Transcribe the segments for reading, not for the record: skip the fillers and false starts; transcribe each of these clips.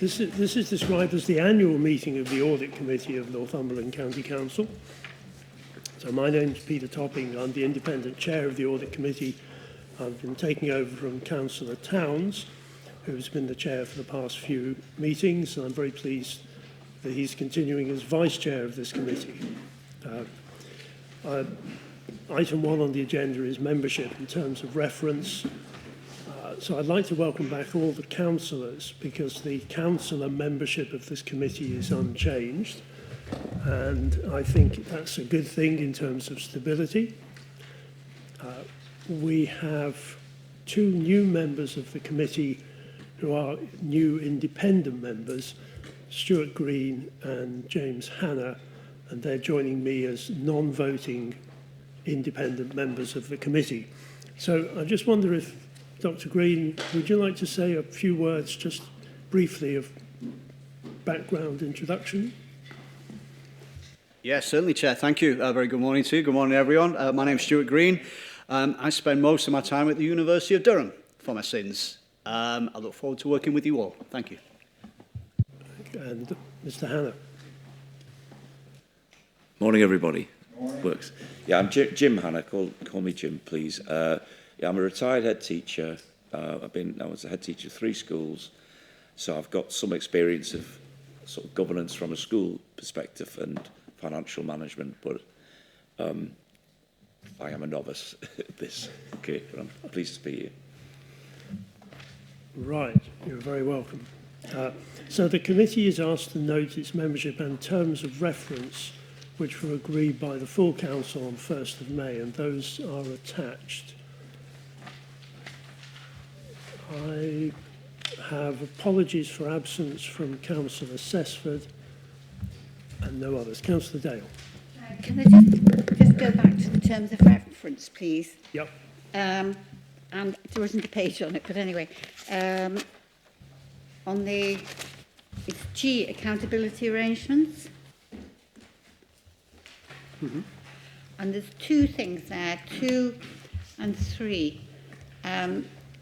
This is described as the annual meeting of the Audit Committee of Northumberland County Council. So my name's Peter Topping. I'm the independent chair of the Audit Committee. I've been taking over from Councillor Towns, who's been the chair for the past few meetings, and I'm very pleased that he's continuing as vice chair of this committee. Item 1 on the agenda is membership in terms of reference. So I'd like to welcome back all the councillors, because the councillor membership of this committee is unchanged, and I think that's a good thing in terms of stability. We have 2 new members of the committee who are new independent members, Stuart Green and James Hanna, and they're joining me as non-voting independent members of the committee. So I just wonder if, Dr. Green, would you like to say a few words just briefly of background introduction? Yes, certainly, Chair. Thank you. Very good morning to you. Good morning, everyone. My name's Stuart Green. I spend most of my time at the University of Durham for my sins. I look forward to working with you all. Thank you. And Mr. Hanna. Morning, everybody. Morning. Works. Yeah, I'm Jim Hanna. Call me Jim, please. Yeah, I'm a retired head teacher. I was a head teacher of 3 schools, so I've got some experience of sort of governance from a school perspective and financial management, but I am a novice at this. Okay, but I'm pleased to be here. Right, you're very welcome. So the committee is asked to note its membership and terms of reference, which were agreed by the full council on 1st of May, and those are attached. I have apologies for absence from Councillor Sesford and no others. Councillor Dale. Can I just go back to the terms of reference, please? Yep. And there isn't a page on it, but anyway. On the, it's G, accountability arrangements. Mm-hmm. And there's 2 things there, 2 and 3.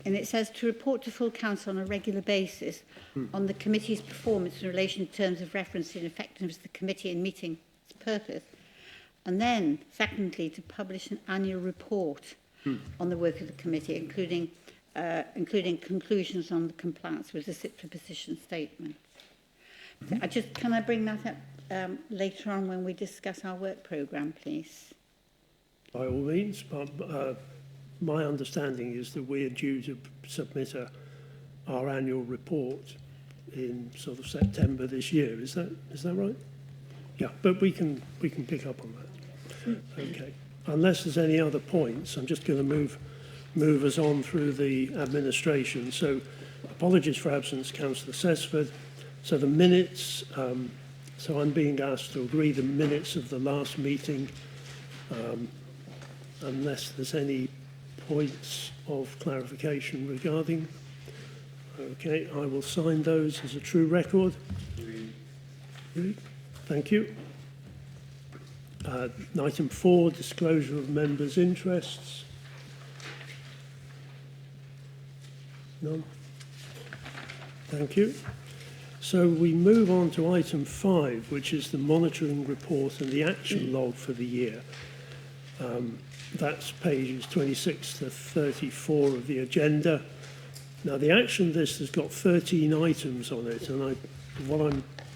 And it says to report to full council on a regular basis on the committee's performance in relation to terms of reference and effectiveness of the committee in meeting its purpose. And then, secondly, to publish an annual report on the work of the committee, including conclusions on the compliance with the SIPFA position statement. Can I bring that up later on when we discuss our work programme, please? By all means, but my understanding is that we are due to submit our annual report in sort of September this year. Is that right? Yeah, but we can pick up on that. Okay. Unless there's any other points, I'm just going to move us on through the administration. So, apologies for absence, Councillor Sesford. So the minutes. So I'm being asked to agree the minutes of the last meeting, unless there's any points of clarification regarding. Okay, I will sign those as a true record. Thank you. Item 4, disclosure of members' interests. None. Thank you. So we move on to item 5, which is the monitoring report and the action log for the year. That's pages 26 to 34 of the agenda. Now, the action list has got 13 items on it, and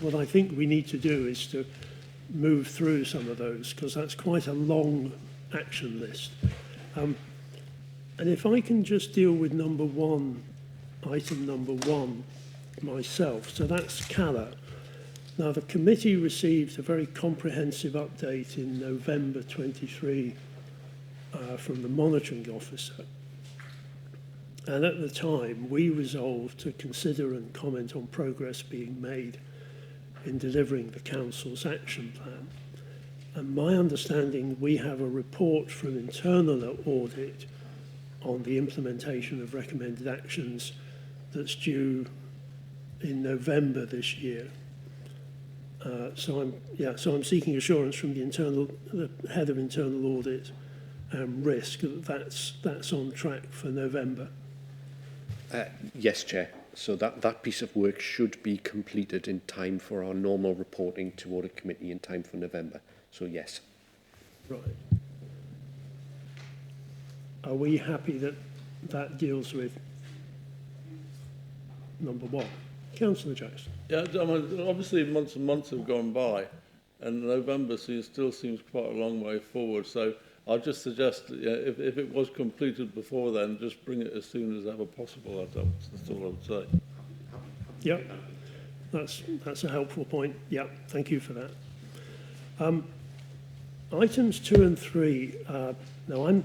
what I think we need to do is to move through some of those, because that's quite a long action list. And if I can just deal with item number one myself. So that's CALA. Now, the committee received a very comprehensive update in November 23 from the monitoring officer. And at the time, we resolved to consider and comment on progress being made in delivering the council's action plan. And my understanding, we have a report from internal audit on the implementation of recommended actions that's due in November this year. So I'm seeking assurance from the head of internal audit and risk that's on track for November. Yes, Chair. So that piece of work should be completed in time for our normal reporting to Audit Committee in time for November. So yes. Right. Are we happy that that deals with number one? Councillor Jackson. Yeah, I mean, obviously months and months have gone by, and November still seems quite a long way forward. So I'll just suggest that, if it was completed before then, just bring it as soon as ever possible. That's all I would say. Yep, that's a helpful point. Yep, thank you for that. Items 2 and 3. Now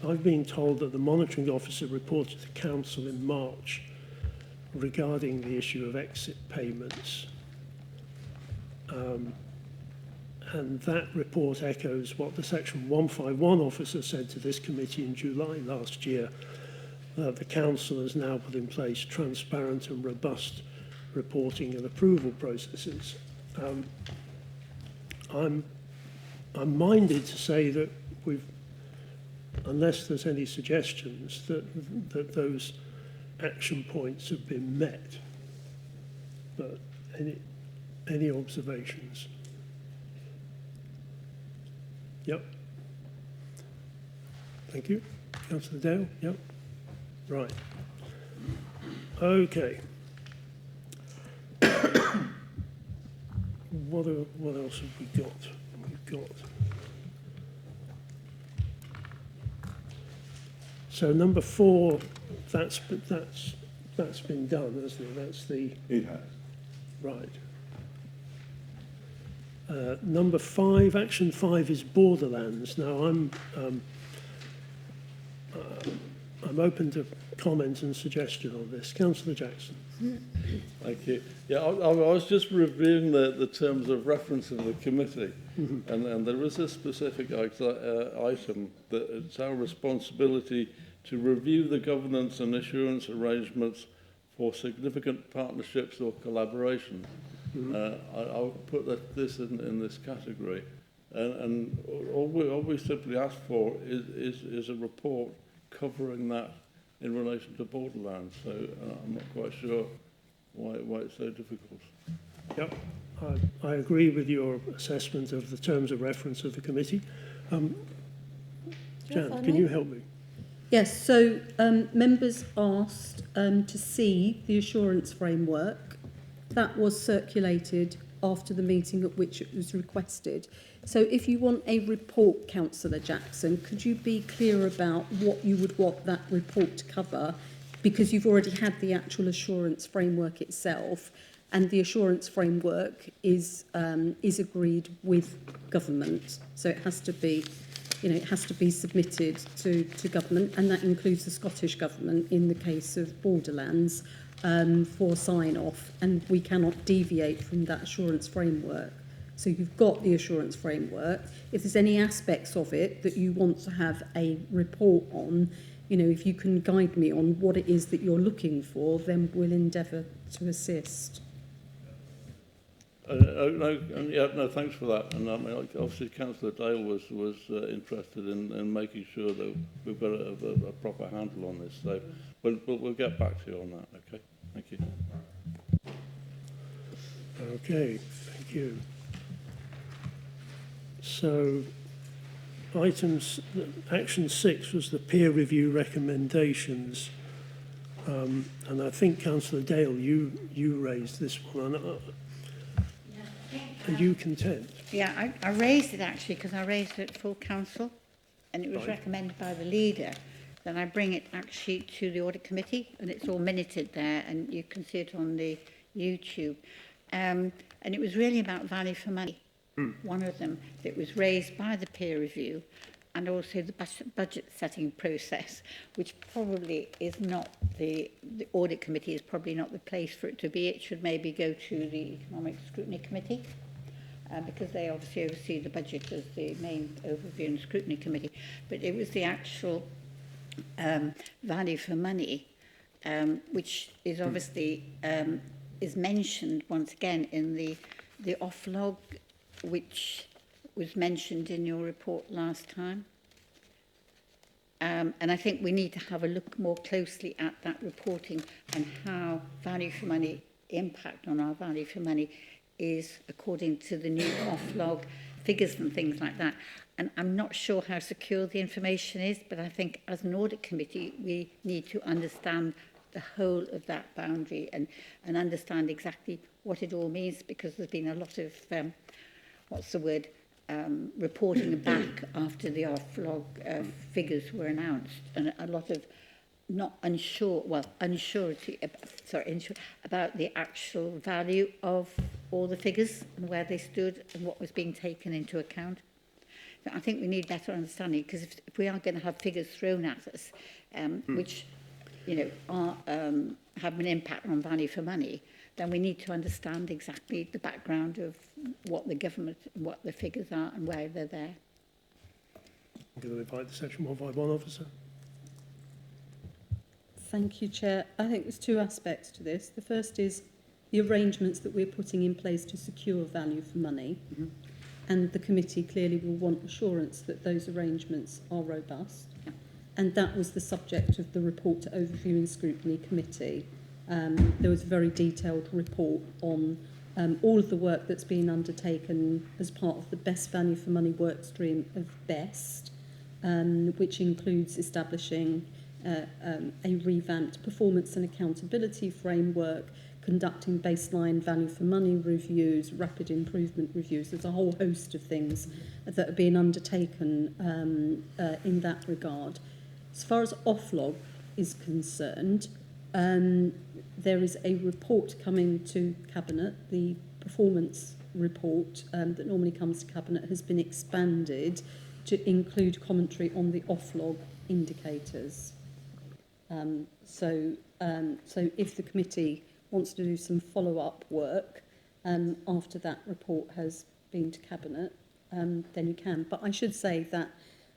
I've been told that the monitoring officer reported to council in March regarding the issue of exit payments. And that report echoes what the Section 151 officer said to this committee in July last year, that the council has now put in place transparent and robust reporting and approval processes. I'm minded to say that unless there's any suggestions, that those action points have been met. But any observations? Yep. Thank you. Councillor Dale? Yep. Right. Okay. What else have we got? We've got... So number 4, that's been done, hasn't it? That's the... It has. Right. Number 5, action 5 is borderlands. Now I'm open to comment and suggestion on this. Councillor Jackson. Thank you. Yeah, I was just reviewing the terms of reference of the committee, and there is a specific item that it's our responsibility to review the governance and assurance arrangements for significant partnerships or collaboration. I'll put this in this category, and all we simply ask for is a report covering that in relation to borderlands. So I'm not quite sure why it's so difficult. Yep, I agree with your assessment of the terms of reference of the committee. Jan, can you help me? Yes, so members asked to see the assurance framework. That was circulated after the meeting at which it was requested. So if you want a report, Councillor Jackson, could you be clear about what you would want that report to cover? Because you've already had the actual assurance framework itself, and the assurance framework is agreed with government. So it has to be, it has to be submitted to government, and that includes the Scottish Government in the case of borderlands, for sign-off, and we cannot deviate from that assurance framework. So you've got the assurance framework. If there's any aspects of it that you want to have a report on, if you can guide me on what it is that you're looking for, then we'll endeavour to assist. No, thanks for that. And I mean, obviously, Councillor Dale was interested in making sure that we've got a proper handle on this. So we'll get back to you on that. Okay, thank you. Okay, thank you. So, action 6 was the peer review recommendations, and I think Councillor Dale, you raised this one. Are you content? Yeah, I raised it actually because I raised it at full council, and it was Right. recommended by the leader. Then I bring it actually to the audit committee, and it's all minuted there, and you can see it on the YouTube. And it was really about value for money. One of them that was raised by the peer review, and also the budget setting process, which probably is not the audit committee is probably not the place for it to be. It should maybe go to the economic scrutiny committee, because they obviously oversee the budget as the main overview and scrutiny committee. But it was the actual value for money, which is obviously is mentioned once again in the off-log, which was mentioned in your report last time. And I think we need to have a look more closely at that reporting and how value for money, impact on our value for money is according to the new off-log figures and things like that. And I'm not sure how secure the information is, but I think as an audit committee, we need to understand the whole of that boundary and understand exactly what it all means, because there's been a lot of, reporting back after the off-log figures were announced, and a lot of unsurety about the actual value of all the figures and where they stood and what was being taken into account. So I think we need better understanding, because if we are going to have figures thrown at us, which are, have an impact on value for money, then we need to understand exactly the background of what the government, what the figures are and why they're there. I'm going to invite the Section 151 officer. Thank you, Chair. I think there's two aspects to this. The first is the arrangements that we're putting in place to secure value for money. Mm-hmm. And the committee clearly will want assurance that those arrangements are robust. Yeah. And that was the subject of the report to Overview and Scrutiny Committee. There was a very detailed report on all of the work that's been undertaken as part of the Best Value for Money work stream of BEST, which includes establishing a revamped performance and accountability framework, conducting baseline value for money reviews, rapid improvement reviews. There's a whole host of things that are being undertaken in that regard. As far as off-log is concerned, there is a report coming to Cabinet. The performance report that normally comes to Cabinet has been expanded to include commentary on the off-log indicators. So if the committee wants to do some follow-up work after that report has been to Cabinet, then you can. But I should say that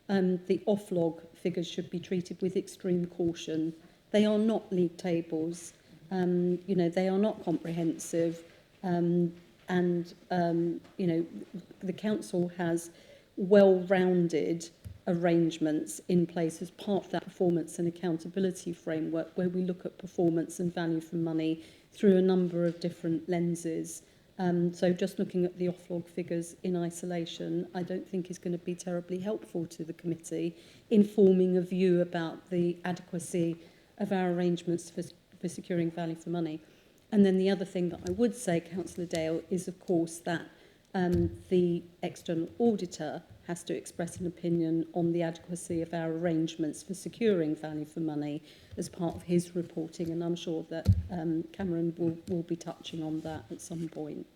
the off-log figures should be treated with extreme caution. They are not league tables. They are not comprehensive. The council has well-rounded arrangements in place as part of that performance and accountability framework, where we look at performance and value for money through a number of different lenses. So just looking at the off-log figures in isolation, I don't think is going to be terribly helpful to the committee in forming a view about the adequacy of our arrangements for securing value for money. And then the other thing that I would say, Councillor Dale, is of course that the external auditor has to express an opinion on the adequacy of our arrangements for securing value for money as part of his reporting, and I'm sure that Cameron will be touching on that at some point.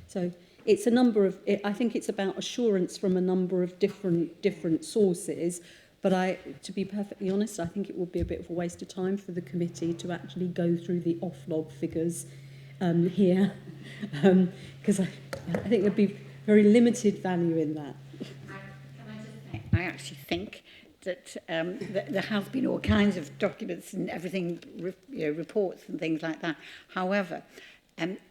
So it's a number of, I think it's about assurance from a number of different sources, but to be perfectly honest, I think it would be a bit of a waste of time for the committee to actually go through the off-log figures here, because I think there'd be very limited value in that. I actually think that there have been all kinds of documents and everything, reports and things like that. However,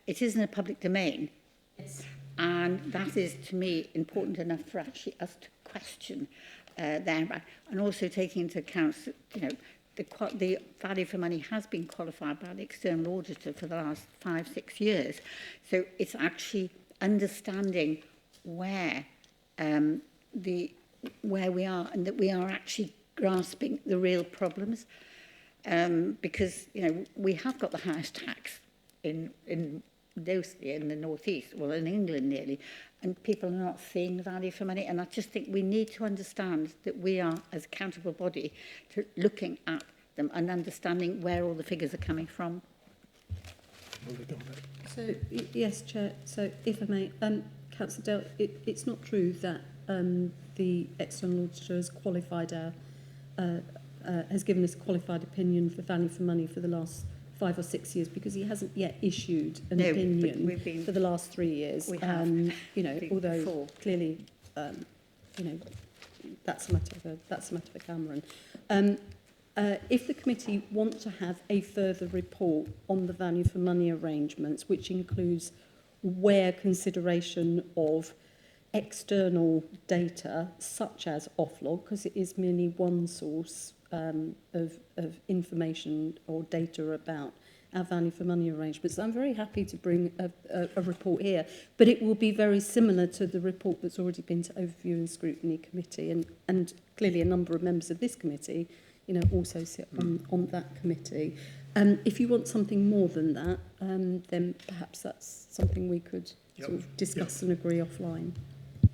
it is in a public domain. Yes. And that is, to me, important enough for actually us to question them, and also taking into account, the value for money has been qualified by the external auditor for the last 5-6 years. So it's actually understanding where we are, and that we are actually grasping the real problems, because we have got the highest tax mostly in the northeast, well, in England nearly, and people are not seeing value for money. And I just think we need to understand that we are, as accountable body, looking at them and understanding where all the figures are coming from. So yes, Chair. So if I may, Councillor Dale, it's not true that the external auditor has qualified has given us a qualified opinion for value for money for the last 5 or 6 years, because he hasn't yet issued an opinion for the last 3 years. We have, although before. Clearly, that's a matter for Cameron. If the committee want to have a further report on the value for money arrangements, which includes where consideration of external data, such as offlog, because it is merely one source of information or data about our value for money arrangements. I'm very happy to bring a report here, but it will be very similar to the report that's already been to Overview and Scrutiny Committee, and clearly a number of members of this committee, you know, also sit on that committee. If you want something more than that, then perhaps that's something we could sort of discuss and agree offline.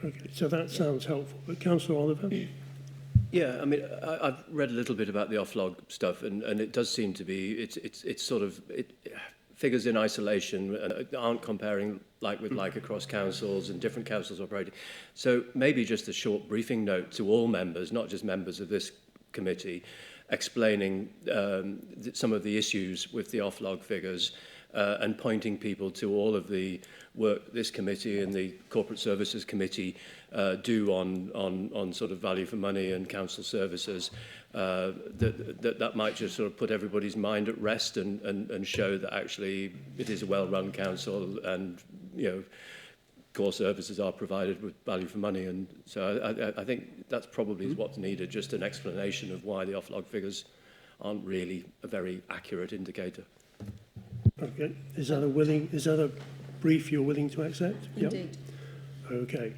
Okay, so that sounds helpful. But Councillor Oliver? Yeah, I mean, I've read a little bit about the offlog stuff, and it does seem to be, it's sort of, figures in isolation and aren't comparing like with like across councils and different councils operating. So maybe just a short briefing note to all members, not just members of this committee, explaining some of the issues with the offlog figures and pointing people to all of the work this committee and the Corporate Services Committee do on sort of value for money and council services, that might just sort of put everybody's mind at rest and show that actually it is a well-run council and, you know, core services are provided with value for money. And so I think that's probably what's needed, just an explanation of why the offlog figures aren't really a very accurate indicator. Okay, is that a brief you're willing to accept? Indeed. Yep. Okay,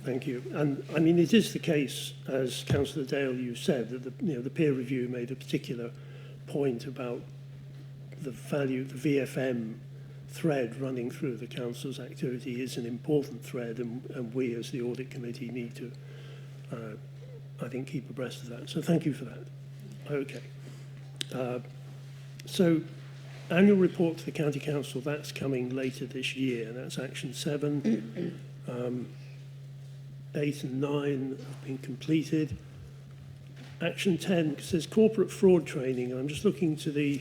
thank you. And I mean, it is the case, as Councillor Dale, you said, that the peer review made a particular point about the value, the VFM thread running through the council's activity is an important thread, and we as the audit committee need to, I think, keep abreast of that. So thank you for that. Okay. So annual report to the County Council, that's coming later this year. That's Action 7. 8 and 9 have been completed. Action 10 says corporate fraud training. I'm just looking to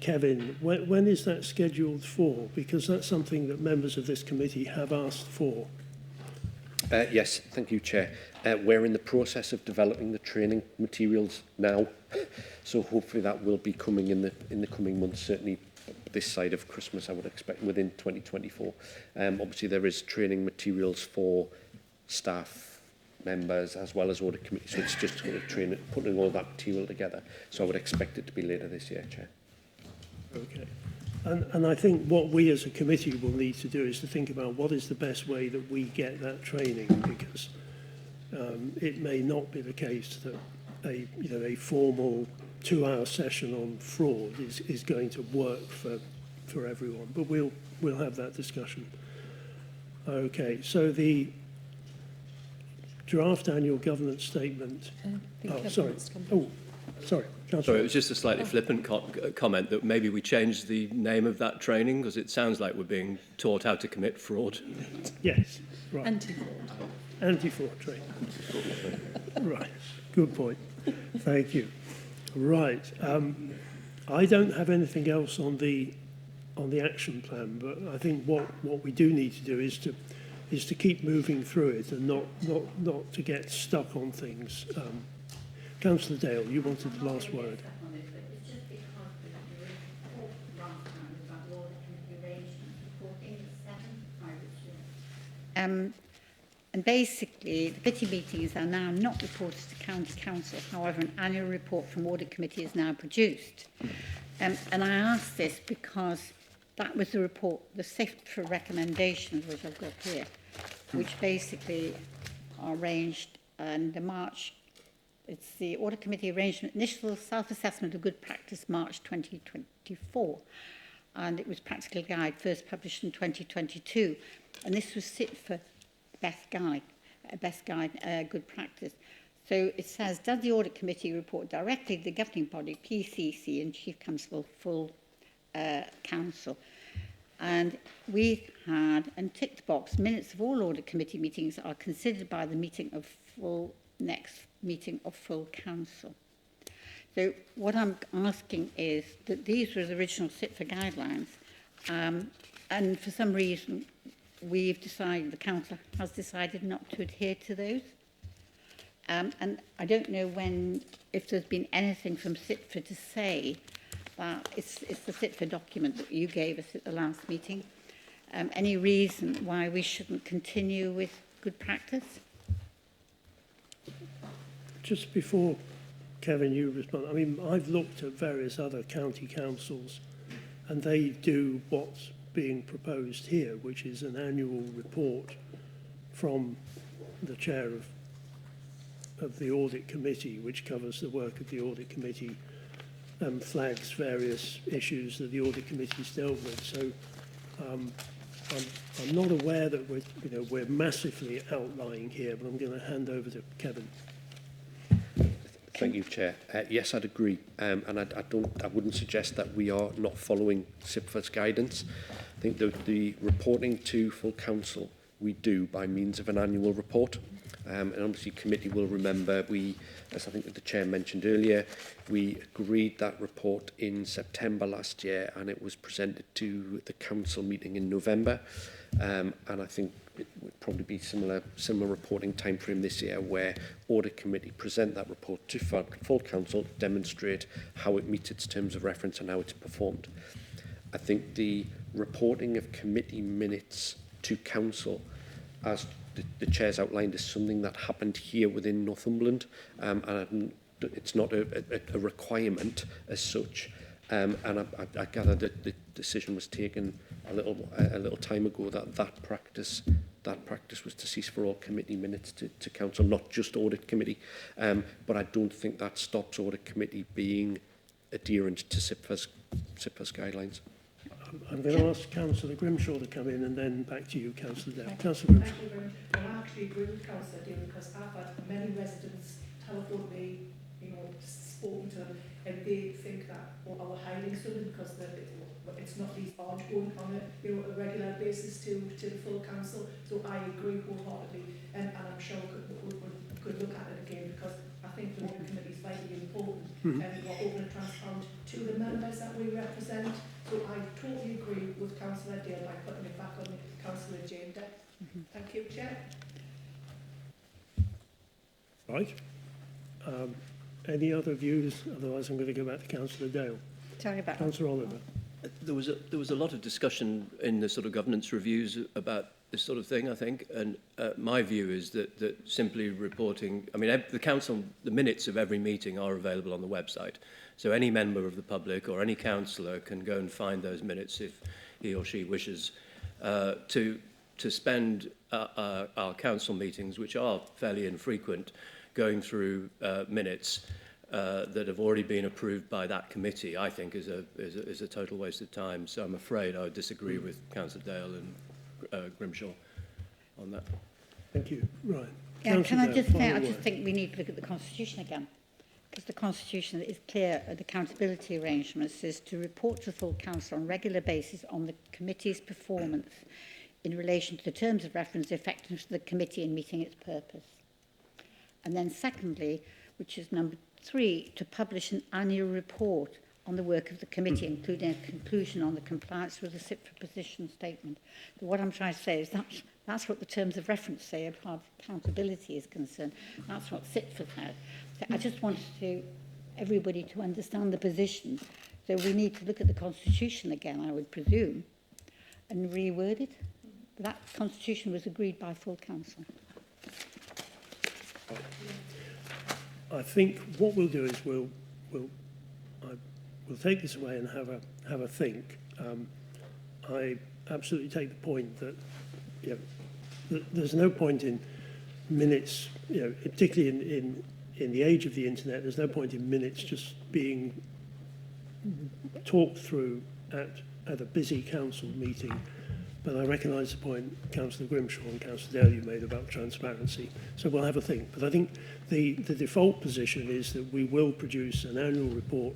Kevin. When is that scheduled for? Because that's something that members of this committee have asked for. Yes, thank you, Chair. We're in the process of developing the training materials now, so hopefully that will be coming in the coming months, certainly this side of Christmas, I would expect, within 2024. Obviously, there is training materials for staff members as well as audit committee, so it's just sort of putting all that material together. So I would expect it to be later this year, Chair. Okay. And I think what we as a committee will need to do is to think about what is the best way that we get that training, because it may not be the case that a formal 2-hour session on fraud is going to work for everyone. But we'll have that discussion. Okay, so the draft annual governance statement. Sorry. Sorry. Sorry, it was just a slightly flippant comment that maybe we change the name of that training, because it sounds like we're being taught how to commit fraud. Yes, right. Anti-fraud. Anti-fraud training. Right, good point. Thank you. Right, I don't have anything else on the action plan, but I think what we do need to do is to keep moving through it and not to get stuck on things. Councillor Dale, you wanted the last word. And basically, the committee meetings are now not reported to County Council. However, an annual report from Audit Committee is now produced. And I ask this because that was the report, the SIFT recommendations, which I've got here, which basically are arranged in the March. It's the Audit Committee arrangement, initial self-assessment of good practice, March 2024. And it was Practical Guide, first published in 2022. And this was sit for best guide, good practice. So it says, does the Audit Committee report directly to the governing body, PCC, and Chief Constable, full council? And we had, and ticked box, minutes of all Audit Committee meetings are considered by the meeting of full, next meeting of full council. So what I'm asking is that these were the original SITFA guidelines, and for some reason we've decided, the council has decided not to adhere to those. And I don't know if there's been anything from SITFA to say that it's the SITFA document that you gave us at the last meeting. any reason why we shouldn't continue with good practice? Just before, Kevin, you respond, I mean, I've looked at various other county councils and they do what's being proposed here, which is an annual report from the chair of the audit committee, which covers the work of the audit committee and flags various issues that the audit committee's dealt with. So I'm not aware that we're massively outlying here, but I'm going to hand over to Kevin. Thank you, Chair. Yes, I'd agree, and I wouldn't suggest that we are not following SIPFA's guidance. I think the reporting to full council we do by means of an annual report, and obviously committee will remember as I think the Chair mentioned earlier, we agreed that report in September last year, and it was presented to the council meeting in November, and I think it would probably be similar reporting time frame this year, where audit committee present that report to full council, demonstrate how it meets its terms of reference and how it's performed. I think the reporting of committee minutes to council, as the Chair's outlined, is something that happened here within Northumberland, and it's not a requirement as such. And I gather that the decision was taken a little time ago that practice was to cease for all committee minutes to council, not just audit committee. But I don't think that stops audit committee being adherent to SIPFA's guidelines. I'm going to ask Councillor Grimshaw to come in and then back to you, Councillor Dale. Councillor Grimshaw. Thank you very much. I actually agree with Councillor Dale, because I've had many residents telephone me, spoken to them, and they think that we're hiding something because it's not, these aren't going on a regular basis to the full council. So I agree wholeheartedly, and I'm sure we could look at it again, because I think the audit committee is vitally important, and we're open and transparent to the members that we represent. So I totally agree with Councillor Dale by putting it back on the council agenda. Thank you, Chair. Right. Any other views? Otherwise, I'm going to go back to Councillor Dale. Sorry about that. Councillor Oliver. There was a lot of discussion in the sort of governance reviews about this sort of thing, I think, and my view is that simply reporting, I mean, the council, the minutes of every meeting are available on the website, so any member of the public or any councillor can go and find those minutes if he or she wishes to spend our council meetings, which are fairly infrequent, going through minutes that have already been approved by that committee, I think is a total waste of time. So I'm afraid I would disagree with Councillor Dale and Grimshaw on that. Thank you. Right. Yeah, can I Dale, just say, final I just word. think we need to look at the Constitution again, because the Constitution is clear. The accountability arrangements is to report to full council on a regular basis on the committee's performance in relation to the terms of reference, the effectiveness of the committee in meeting its purpose. And then secondly, which is number 3, to publish an annual report on the work of the committee, including a conclusion on the compliance with the SIPFA position statement. So what I'm trying to say is that's what the terms of reference say as far as accountability is concerned. That's what SIPFA has. So I just wanted everybody to understand the position. So we need to look at the Constitution again, I would presume, and reword it. But that Constitution was agreed by full council. I think what we'll do is we'll take this away and have a think. I absolutely take the point that there's no point in minutes, particularly in the age of the internet. There's no point in minutes just being talked through at a busy council meeting. But I recognise the point Councillor Grimshaw and Councillor Dale you made about transparency. So we'll have a think. But I think the default position is that we will produce an annual report,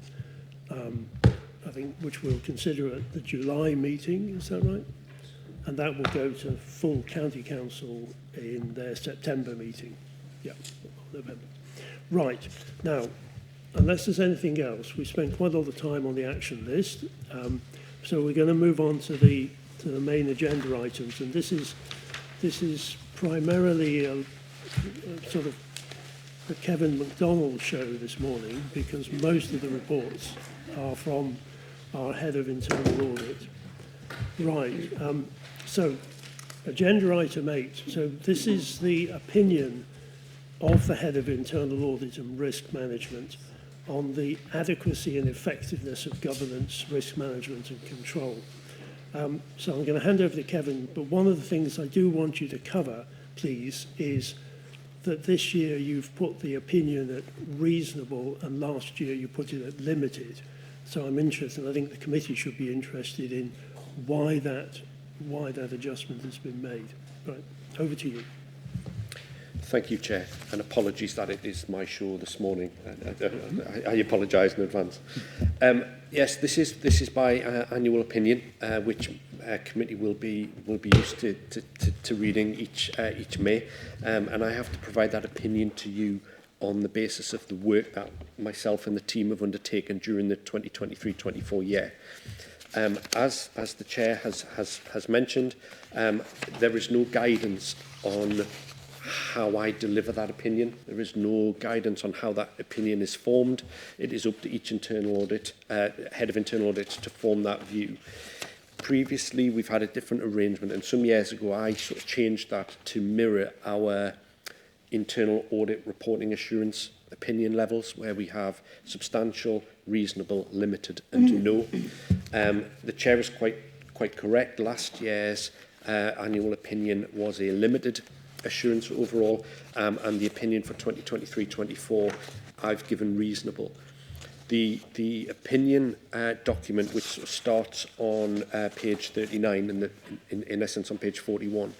I think, which we'll consider at the July meeting. Is that right? And that will go to full county council in their September meeting. Yeah, November. Right. Now, unless there's anything else, we spent quite a lot of time on the action list. So we're going to move on to the main agenda items, and this is primarily a sort of the Kevin McDonald show this morning, because most of the reports are from our head of internal audit. Right. So, agenda item 8. So this is the opinion of the head of internal audit and risk management on the adequacy and effectiveness of governance, risk management and control. So I'm going to hand over to Kevin, but one of the things I do want you to cover, please, is that this year you've put the opinion at reasonable and last year you put it at limited. So I'm interested, and I think the committee should be interested in why that adjustment has been made. Right, over to you. Thank you, Chair, and apologies that it is my show this morning. I apologise in advance. Yes, this is by annual opinion, which committee will be used to reading each May, and I have to provide that opinion to you on the basis of the work that myself and the team have undertaken during the 2023-24 year. As the Chair has mentioned, there is no guidance on how I deliver that opinion. There is no guidance on how that opinion is formed. It is up to each internal audit, head of internal audit to form that view. Previously, we've had a different arrangement, and some years ago, I sort of changed that to mirror our internal audit reporting assurance opinion levels, where we have substantial, reasonable, limited, and no. The Chair is quite correct. Last year's annual opinion was a limited assurance overall, and the opinion for 2023-24 I've given reasonable. The opinion document, which sort of starts on page 39 and in essence on page 41,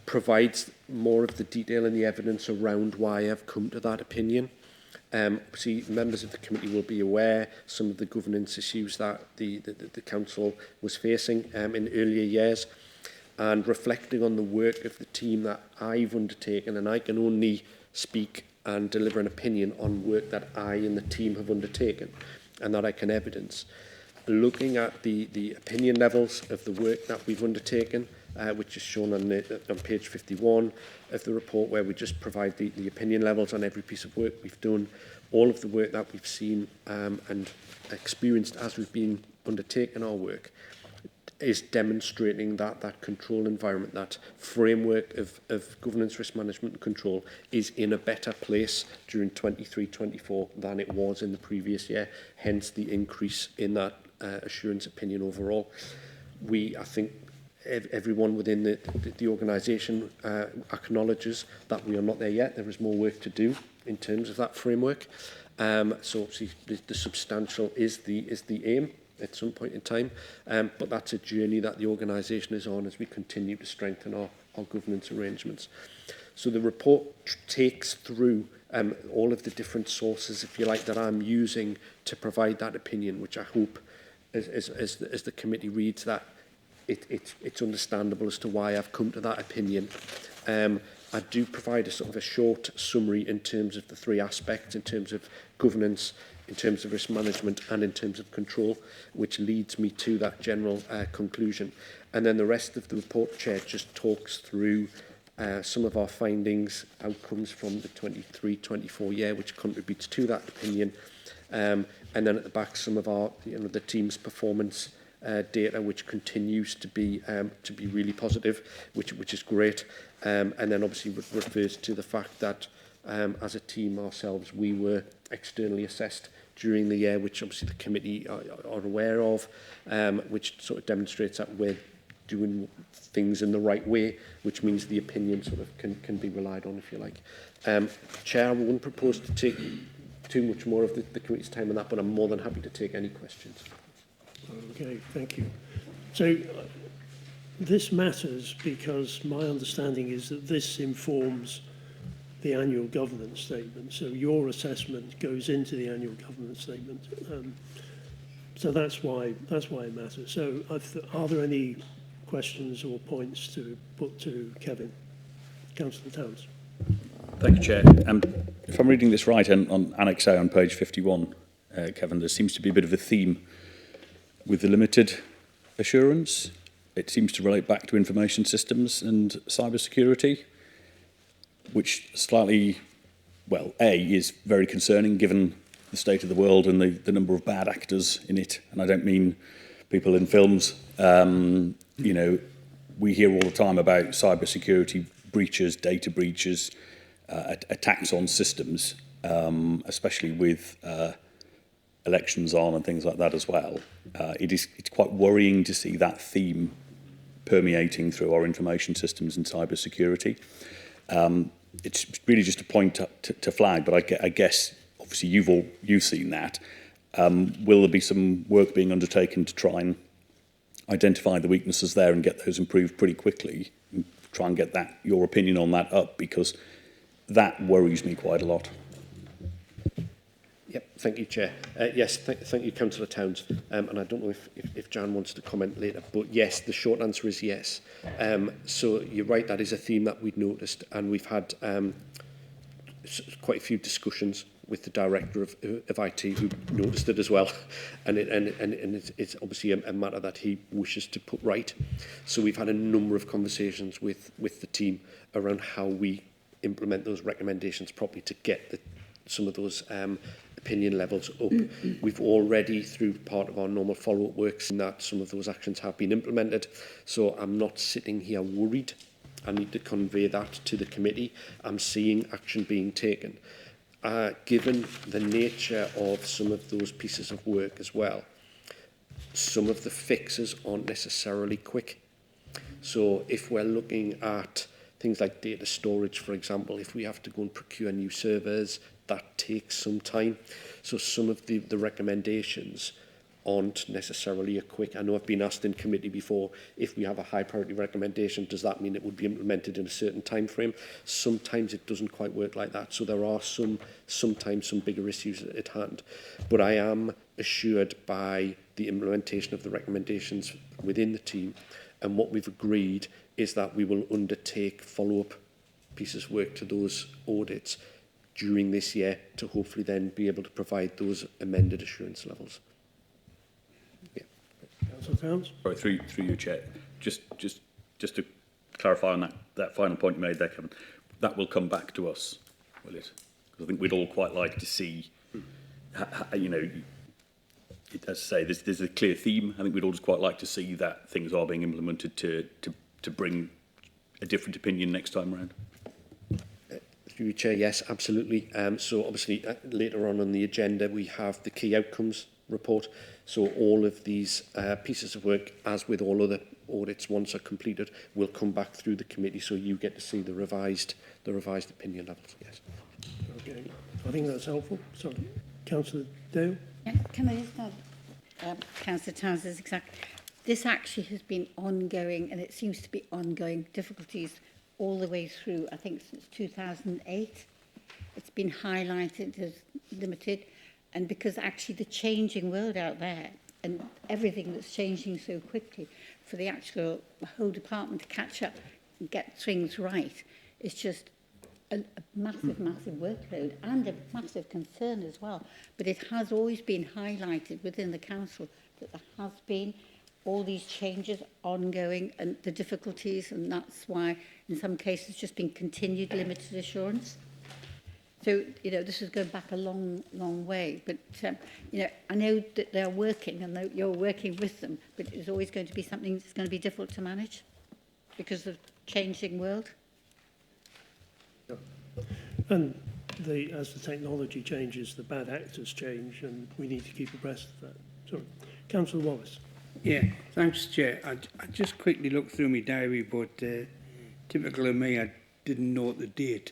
provides more of the detail and the evidence around why I've come to that opinion. See, members of the committee will be aware some of the governance issues that the council was facing in earlier years. And reflecting on the work of the team that I've undertaken, and I can only speak and deliver an opinion on work that I and the team have undertaken and that I can evidence. Looking at the opinion levels of the work that we've undertaken, which is shown on page 51 of the report, where we just provide the opinion levels on every piece of work we've done, all of the work that we've seen and experienced as we've been undertaking our work, is demonstrating that control environment, that framework of governance, risk management and control is in a better place during 23-24 than it was in the previous year, hence the increase in that assurance opinion overall. I think everyone within the organisation acknowledges that we are not there yet. There is more work to do in terms of that framework. So obviously the substantial is the aim at some point in time, but that's a journey that the organisation is on as we continue to strengthen our governance arrangements. So the report takes through all of the different sources, if you like, that I'm using to provide that opinion, which I hope, as the committee reads that, it's understandable as to why I've come to that opinion. I do provide a sort of a short summary in terms of the three aspects, in terms of governance, in terms of risk management and in terms of control, which leads me to that general conclusion. And then the rest of the report, Chair, just talks through some of our findings, outcomes from the 23-24 year, which contributes to that opinion. And then at the back, some of our, the team's performance data, which continues to be really positive, which is great. And then obviously refers to the fact that as a team ourselves, we were externally assessed during the year, which obviously the committee are aware of, which sort of demonstrates that we're doing things in the right way, which means the opinion sort of can be relied on, if you like. Chair, I wouldn't propose to take too much more of the committee's time on that, but I'm more than happy to take any questions. Okay, thank you. So this matters because my understanding is that this informs the annual governance statement. So your assessment goes into the annual governance statement. So that's why it matters. So are there any questions or points to put to Kevin? Councillor Towns. Thank you, Chair. If I'm reading this right, on Annex A on page 51, Kevin, there seems to be a bit of a theme with the limited assurance. It seems to relate back to information systems and cybersecurity, which slightly, well, A, is very concerning given the state of the world and the number of bad actors in it. And I don't mean people in films, we hear all the time about cybersecurity breaches, data breaches, attacks on systems, especially with elections on and things like that as well. It's quite worrying to see that theme permeating through our information systems and cybersecurity. It's really just a point to flag, but I guess obviously you've seen that. Will there be some work being undertaken to try and identify the weaknesses there and get those improved pretty quickly? And try and get your opinion on that up, because that worries me quite a lot. Yep, thank you, Chair. Yes, thank you, Councillor Towns. And I don't know if Jan wants to comment later, but yes, the short answer is yes. So you're right, that is a theme that we'd noticed, and we've had quite a few discussions with the Director of IT, who noticed it as well. And it's obviously a matter that he wishes to put right. So we've had a number of conversations with the team around how we implement those recommendations properly to get some of those opinion levels up. We've already, through part of our normal follow-up work, seen that some of those actions have been implemented. So I'm not sitting here worried. I need to convey that to the committee. I'm seeing action being taken. Given the nature of some of those pieces of work as well, some of the fixes aren't necessarily quick. So if we're looking at things like data storage, for example, if we have to go and procure new servers, that takes some time. So some of the recommendations aren't necessarily a quick. I know I've been asked in committee before, if we have a high priority recommendation, does that mean it would be implemented in a certain time frame? Sometimes it doesn't quite work like that. So there are sometimes some bigger issues at hand. But I am assured by the implementation of the recommendations within the team, and what we've agreed is that we will undertake follow-up pieces of work to those audits during this year to hopefully then be able to provide those amended assurance levels. Yeah. Councillor Towns? Sorry, through you, Chair. Just to clarify on that final point you made there, Kevin, that will come back to us, will it? Because I think we'd all quite like to see, you know, as I say, there's a clear theme. I think we'd all just quite like to see that things are being implemented to bring a different opinion next time around. Through you, Chair, yes, absolutely. So obviously later on the agenda we have the key outcomes report. So all of these pieces of work, as with all other audits, once are completed, will come back through the committee, so you get to see the revised opinion levels. Yes. Okay, I think that's helpful. Sorry, Councillor Dale. Yeah, can I just add, Councillor Towns is exactly. This actually has been ongoing, and it seems to be ongoing difficulties all the way through, I think since 2008. It's been highlighted as limited, and because actually the changing world out there and everything that's changing so quickly, for the actual whole department to catch up and get things right, is just a massive workload and a massive concern as well. But it has always been highlighted within the council that there has been all these changes ongoing and the difficulties, and that's why in some cases just been continued limited assurance. So, you know, this is going back a long way, but, you know, I know that they're working and that you're working with them, but it's always going to be something that's going to be difficult to manage because of changing world. And as the technology changes, the bad actors change, and we need to keep abreast of that. Sorry. Councillor Wallace. Yeah, thanks, Chair. I just quickly looked through my diary, but typical of me, I didn't note the date,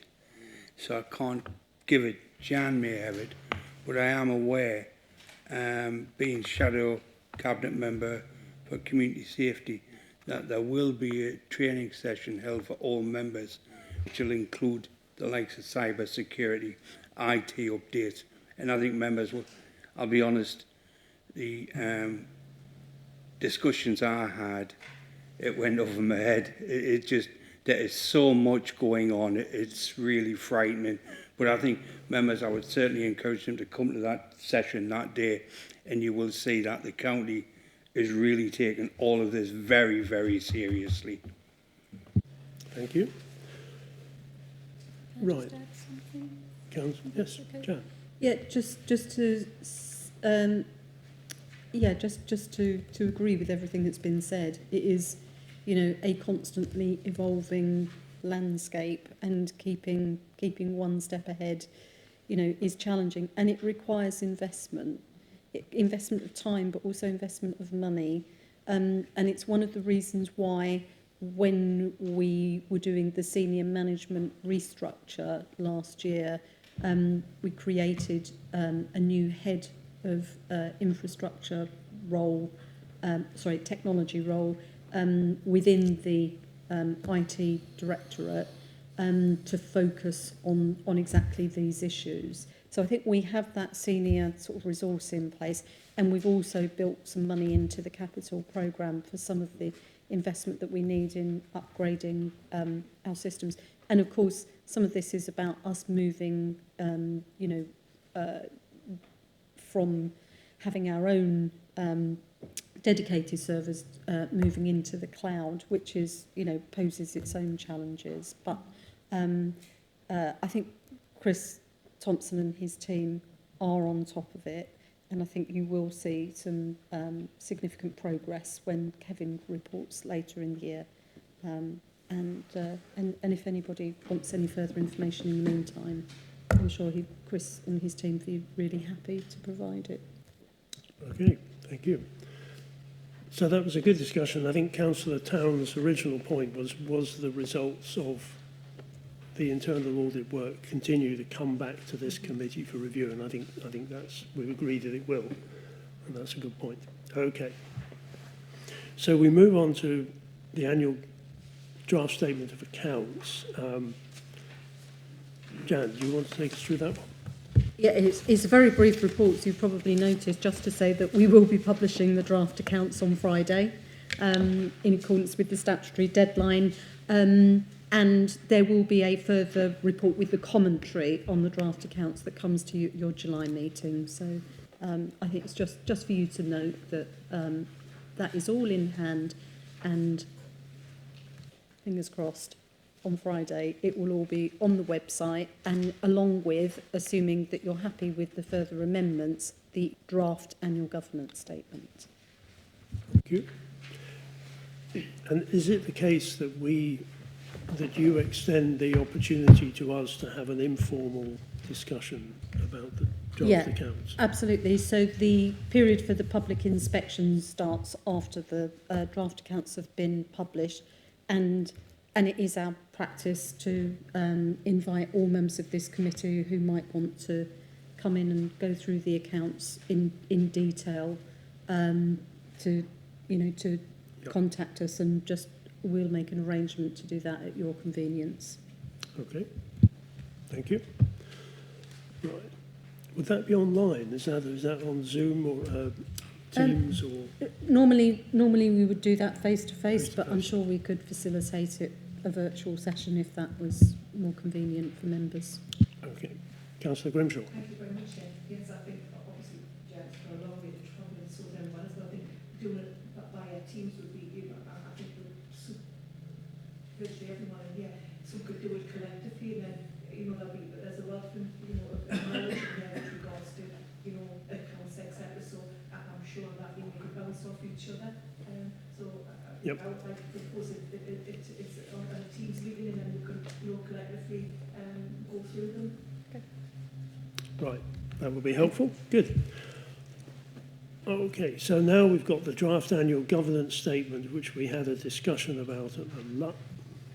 so I can't give it. Jan may have it, but I am aware, being Shadow Cabinet Member for Community Safety, that there will be a training session held for all members, which will include the likes of cyber security, IT updates, and I think members will, I'll be honest, the discussions I had, it went over my head. It just, there is so much going on. It's really frightening. But I think members, I would certainly encourage them to come to that session that day, and you will see that the county is really taking all of this very, very seriously. Thank you. Right. Councillor, yes, Jan. Yeah, just to agree with everything that's been said. It is you know, a constantly evolving landscape, and keeping one step ahead, you know, is challenging, and it requires investment of time, but also investment of money. And it's one of the reasons why, when we were doing the senior management restructure last year, we created a new head of infrastructure role, technology role, within the IT directorate, to focus on exactly these issues. So I think we have that senior sort of resource in place, and we've also built some money into the capital programme for some of the investment that we need in upgrading our systems. And of course, some of this is about us moving, from having our own dedicated servers moving into the cloud, which is, you know, poses its own challenges. But I think Chris Thompson and his team are on top of it, and I think you will see some significant progress when Kevin reports later in the year. And if anybody wants any further information in the meantime, I'm sure Chris and his team will be really happy to provide it. Okay, thank you. So that was a good discussion. I think Councillor Town's original point was the results of the internal audit work continue to come back to this committee for review, and I think that's, we've agreed that it will, and that's a good point. Okay. So we move on to the annual draft statement of accounts. Jan, do you want to take us through that one? Yeah, it's a very brief report, so you've probably noticed, just to say that we will be publishing the draft accounts on Friday, in accordance with the statutory deadline. And there will be a further report with the commentary on the draft accounts that comes to your July meeting. So I think it's just for you to note that that is all in hand, and fingers crossed, on Friday it will all be on the website, and along with, assuming that you're happy with the further amendments, the draft annual governance statement. Thank you. And is it the case that you extend the opportunity to us to have an informal discussion about the draft accounts? Absolutely. So the period for the public inspection starts after the draft accounts have been published, and it is our practice to invite all members of this committee who might want to come in and go through the accounts in detail, to contact us, and just we'll make an arrangement to do that at your convenience. Okay, thank you. Right. Would that be online? Is that on Zoom or Teams or? Normally we would do that face to face, but I'm sure we could facilitate it a virtual session if that was more convenient for members. Okay, Councillor Grimshaw. Thank you very much, Chair. Yes, I think obviously Jan's got a long way to travel and so down, but I think doing it via Teams would be, I think would suit virtually everyone in here. Some could do it collectively, and then there's a wealth of knowledge in there with regards to accounts, etc. So I'm sure that we could bounce off each other. Yep. I would like to propose it's on a Teams meeting, and then we could collectively go through them. Right, that would be helpful. Good. Okay, so now we've got the draft annual governance statement, which we had a discussion about at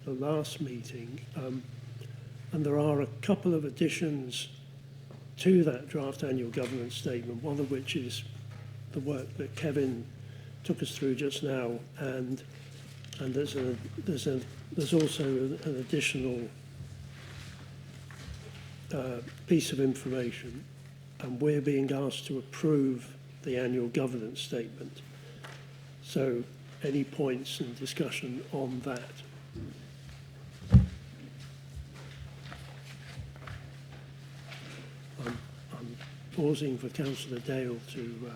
the last meeting. And there are a couple of additions to that draft annual governance statement, one of which is the work that Kevin took us through just now, and there's also an additional piece of information, and we're being asked to approve the annual governance statement. So any points and discussion on that? I'm pausing for Councillor Dale to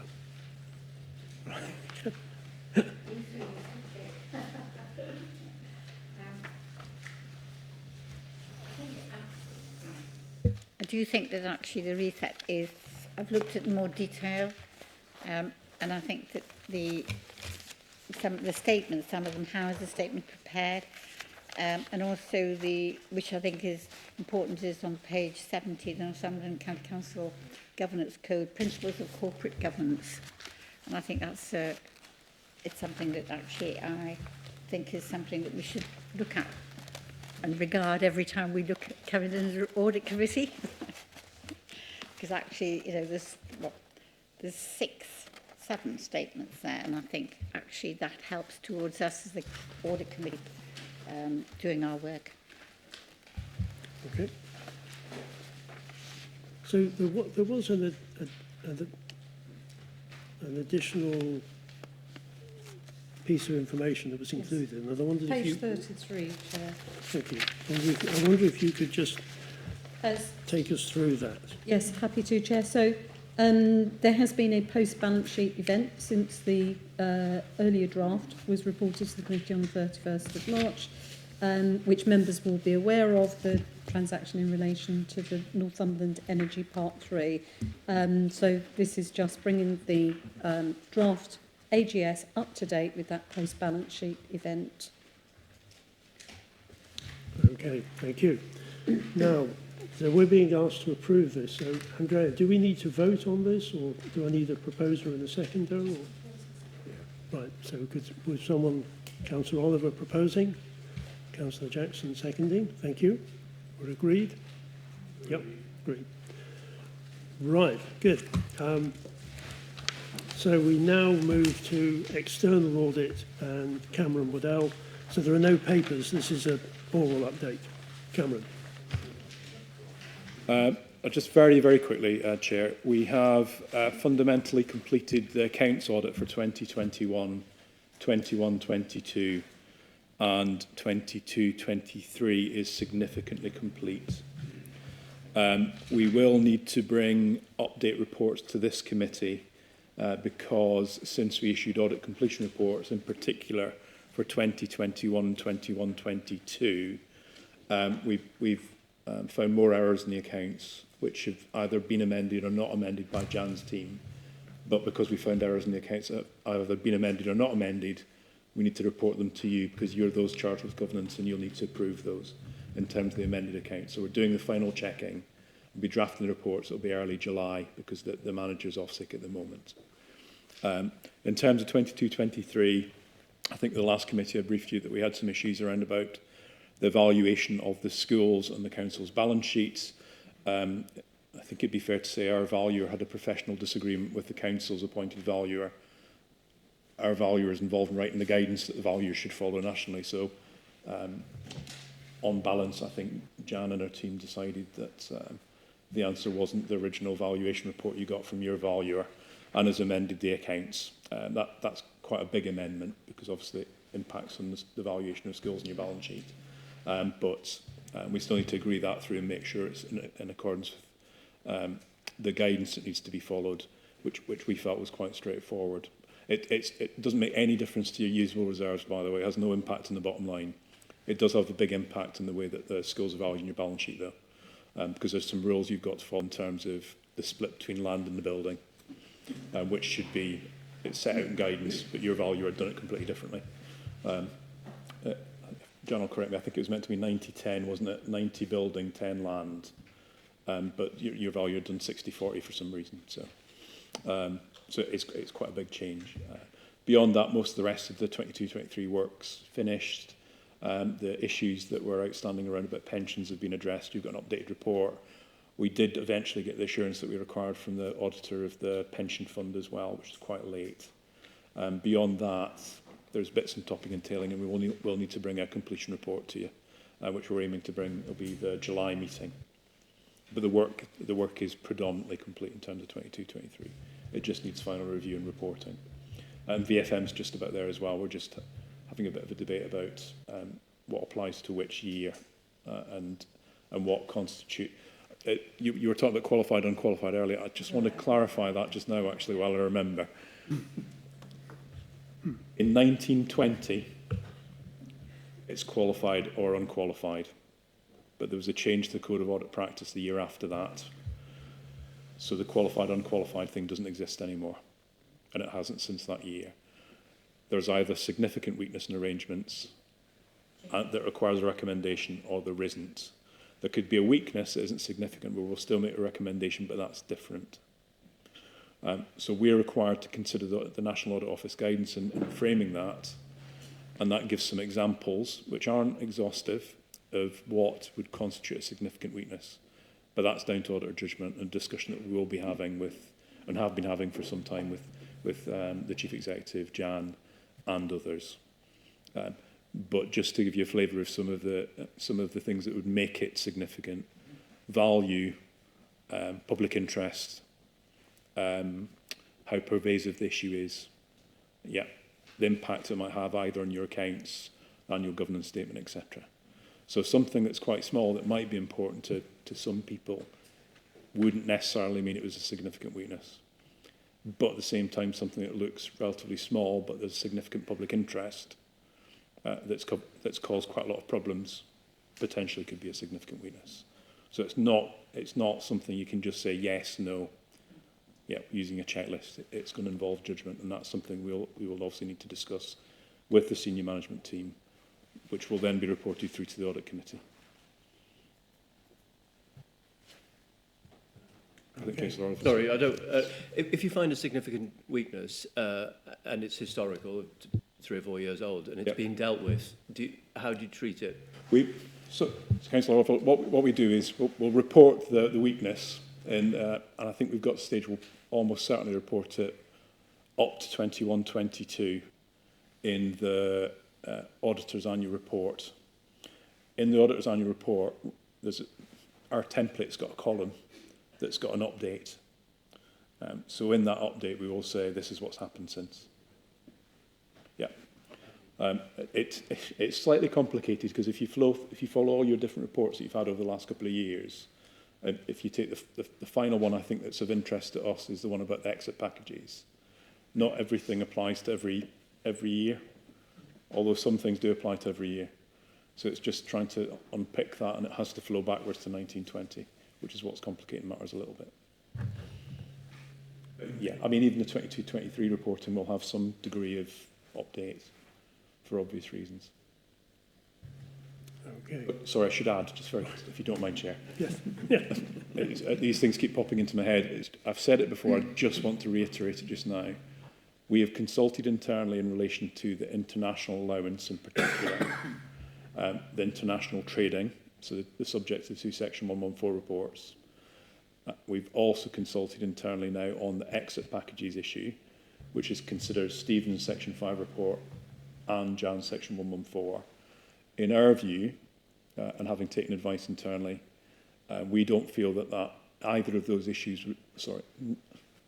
I do think that actually the reset is, I've looked at more detail, and I think that the some of the statements, some of them, how is the statement prepared? And also which I think is important, is on page 70, the Northumberland County Council Governance Code, Principles of Corporate Governance. And I think that's it's something that actually I think is something that we should look at and regard every time we look at coming in the audit committee. Because actually, you know, there's 7 statements there, and I think actually that helps towards us as the audit committee doing our work. Okay. So there was an additional piece of information that was included, and I wondered if you... Page 33, Chair. Thank you. I wonder if you could just take us through that. Yes, happy to, Chair. So there has been a post-balance sheet event since the earlier draft was reported to the committee on the 31st of March, which members will be aware of, the transaction in relation to the Northumberland Energy Part 3. So this is just bringing the draft AGS up to date with that post-balance sheet event. Okay, thank you. Now, so we're being asked to approve this. So, Andrea, do we need to vote on this, or do I need a proposer and a seconder? Or? Right, so was someone, Councillor Oliver, proposing? Councillor Jackson seconding? Thank you. We're agreed? Yep, agreed. Right, good. So we now move to external audit and Cameron Waddell. So there are no papers. This is an oral update. Cameron. Just very, very quickly, Chair, we have fundamentally completed the accounts audit for 2021, 21-22, and 22-23 is significantly complete. We will need to bring update reports to this committee because since we issued audit completion reports, in particular for 2021, 21-22, we've found more errors in the accounts which have either been amended or not amended by Jan's team. But because we found errors in the accounts that have either been amended or not amended, we need to report them to you because you're those charged with governance and you'll need to approve those in terms of the amended accounts. So we're doing the final checking. We'll be drafting the reports. It'll be early July because the manager's off sick at the moment. In terms of 22-23, I think the last committee I briefed you that we had some issues around about the evaluation of the schools and the council's balance sheets. I think it'd be fair to say our valuer had a professional disagreement with the council's appointed valuer. Our valuer is involved in writing the guidance that the valuer should follow nationally. So on balance, I think Jan and her team decided that the answer wasn't the original valuation report you got from your valuer and has amended the accounts. That's quite a big amendment because obviously it impacts on the valuation of schools in your balance sheet. But we still need to agree that through and make sure it's in accordance with the guidance that needs to be followed, which we felt was quite straightforward. It doesn't make any difference to your usable reserves, by the way. It has no impact on the bottom line. It does have a big impact in the way that the schools are valued in your balance sheet, though, because there's some rules you've got to follow in terms of the split between land and the building, which should be it's set out in guidance, but your valuer had done it completely differently. John will correct me, I think it was meant to be 90-10, wasn't it? 90 building, 10 land. But your valuer had done 60-40 for some reason. So it's quite a big change. Beyond that, most of the rest of the 22-23 work's finished. The issues that were outstanding around about pensions have been addressed. You've got an updated report. We did eventually get the assurance that we required from the auditor of the pension fund as well, which is quite late. Beyond that, there's bits and topping and tailing, and we will need to bring a completion report to you, which we're aiming to bring. It'll be the July meeting. But the work is predominantly complete in terms of 22-23. It just needs final review and reporting. And VFM's just about there as well. We're just having a bit of a debate about what applies to which year and what constitute. You were talking about qualified, unqualified earlier. I just want to clarify that just now, actually, while I remember. In 1920, it's qualified or unqualified. But there was a change to the Code of Audit Practice the year after that. So the qualified, unqualified thing doesn't exist anymore. And it hasn't since that year. there's either significant weakness in arrangements that requires a recommendation, or there isn't. There could be a weakness that isn't significant, but we'll still make a recommendation, but that's different. So we're required to consider the National Audit Office guidance in framing that, and that gives some examples, which aren't exhaustive, of what would constitute a significant weakness. But that's down to auditor judgment and discussion that we will be having with, and have been having for some time with the Chief Executive, Jan, and others. But just to give you a flavour of some of the things that would make it significant: value, public interest, how pervasive the issue is, the impact it might have either on your accounts, annual governance statement, etc. So something that's quite small that might be important to some people wouldn't necessarily mean it was a significant weakness. But at the same time, something that looks relatively small, but there's significant public interest that's caused quite a lot of problems, potentially could be a significant weakness. So it's not something you can just say yes, no, using a checklist. It's going to involve judgment, and that's something we will obviously need to discuss with the senior management team, which will then be reported through to the audit committee. Okay. Sorry, I don't. If you find a significant weakness and it's historical, 3 or 4 years old, and it's been dealt with, how do you treat it? So Councillor Orford, what we do is we'll report the weakness, and I think we've got to the stage we'll almost certainly report it up to 21-22 in the auditor's annual report. In the auditor's annual report, our template's got a column that's got an update. So in that update, we will say this is what's happened since. It's slightly complicated because if you follow all your different reports that you've had over the last couple of years, and if you take the final one, I think that's of interest to us is the one about the exit packages. Not everything applies to every year, although some things do apply to every year. So it's just trying to unpick that, and it has to flow backwards to 1920, which is what's complicating matters a little bit. I mean, even the 22-23 reporting will have some degree of update for obvious reasons. Okay. But, sorry, I should add, just very, if you don't mind, Chair. Yes. These things keep popping into my head. I've said it before, I just want to reiterate it just now. We have consulted internally in relation to the international allowance in particular, the international trading, so the subject of the 2 Section 114 reports. We've also consulted internally now on the exit packages issue, which is considered Stephen's Section 5 report and Jan's Section 114. In our view, and having taken advice internally, we don't feel that either of those issues,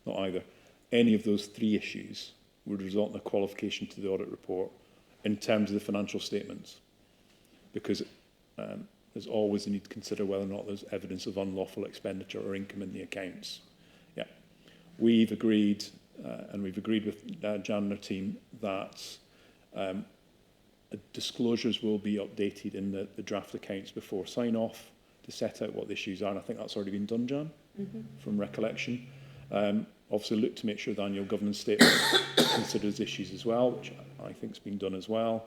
not either, any of those 3 issues would result in a qualification to the audit report in terms of the financial statements, because there's always a need to consider whether or not there's evidence of unlawful expenditure or income in the accounts. We've agreed, and we've agreed with Jan and her team, that disclosures will be updated in the draft accounts before sign-off to set out what the issues are, and I think that's already been done, Jan, from recollection. Obviously look to make sure the annual governance statement considers issues as well, which I think has been done as well.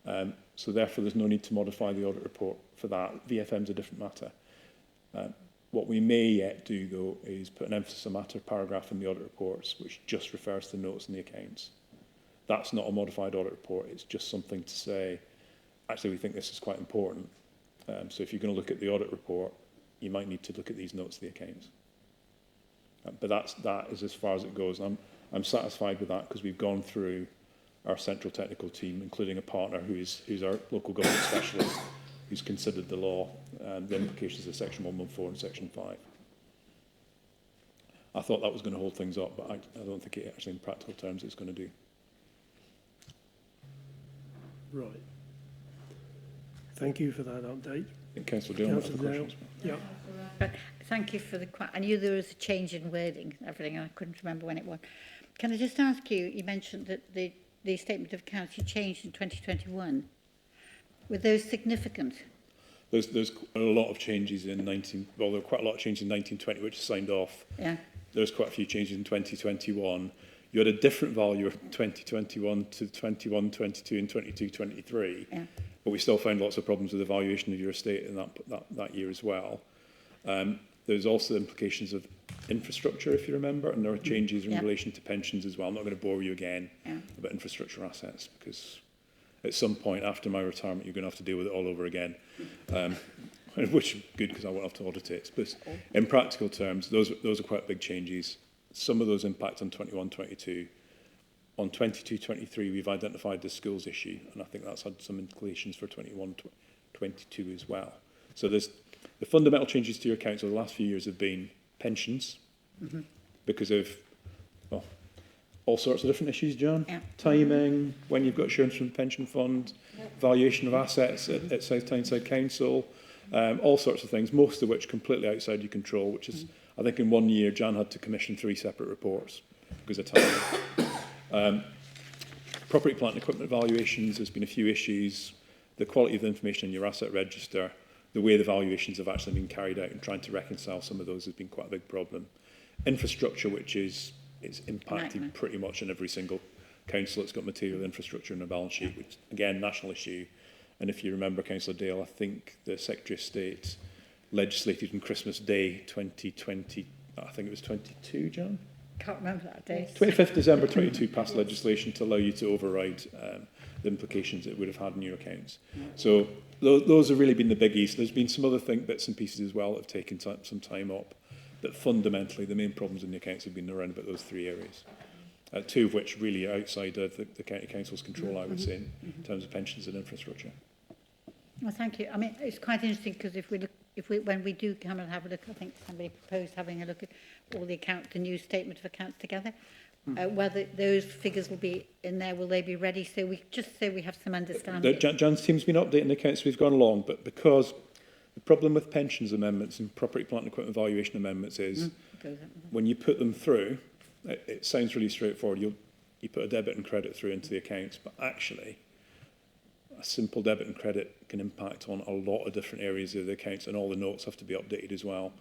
So therefore there's no need to modify the audit report for that. VFM's a different matter. What we may yet do, though, is put an emphasis on matter paragraph in the audit reports, which just refers to notes in the accounts. That's not a modified audit report. It's just something to say, actually, we think this is quite important. So if you're going to look at the audit report, you might need to look at these notes of the accounts. But that is as far as it goes. I'm satisfied with that because we've gone through our central technical team, including a partner who's our local government specialist, who's considered the law, the implications of Section 114 and Section 5. I thought that was going to hold things up, but I don't think it actually in practical terms it's going to do. Right. Thank you for that update. Councillor Dale, Councillor Dale. Yeah. Thank you for I knew there was a change in wording and everything, and I couldn't remember when it was. Can I just ask you, you mentioned that the statement of accounts you changed in 2021. Were those significant? There's a lot of changes in there were quite a lot of changes in 1920, which is signed off. Yeah. There's quite a few changes in 2021. you had a different value of 2021 to 21, 22 and 22, 23. Yeah. But we still found lots of problems with the valuation of your estate in that year as well. There's also implications of infrastructure, if you remember, and there are changes in relation to pensions as well. I'm not going to bore you again about infrastructure assets, because at some point after my retirement, you're going to have to deal with it all over again, which is good because I won't have to audit it. But in practical terms, those are quite big changes. Some of those impact on 21, 22. On 22, 23, we've identified the schools issue, and I think that's had some implications for 21, 22 as well. So there's the fundamental changes to your accounts over the last few years have been pensions, because of all sorts of different issues, John. Timing, when you've got assurance from the pension fund, valuation of assets at South Tyneside Council, all sorts of things, most of which completely outside your control, which is, I think in 1 year, Jan had to commission 3 separate reports because of timing. Property, plant and equipment valuations, there's been a few issues. The quality of the information in your asset register, the way the valuations have actually been carried out, and trying to reconcile some of those has been quite a big problem. Infrastructure, which is impacting pretty much in every single council that's got material infrastructure in a balance sheet, which again, national issue. And if you remember, Councillor Dale, I think the Secretary of State legislated on Christmas Day 2020, I think it was 22, John? Can't remember that day. 25th December 22 passed legislation to allow you to override the implications it would have had in your accounts. So those have really been the biggies. There's been some other bits and pieces as well that have taken some time up, but fundamentally the main problems in the accounts have been around about those 3 areas. 2 of which really are outside of the County Council's control, I would say, in terms of pensions and infrastructure. Well, thank you. I mean, it's quite interesting because when we do come and have a look, I think somebody proposed having a look at all the new statement of accounts together. Whether those figures will be in there, will they be ready? So we have some understanding. Jan's team's been updating the accounts, we've gone along, but because the problem with pensions amendments and property, plant and equipment valuation amendments is when you put them through, it sounds really straightforward. You put a debit and credit through into the accounts, but actually a simple debit and credit can impact on a lot of different areas of the accounts, and all the notes have to be updated as well.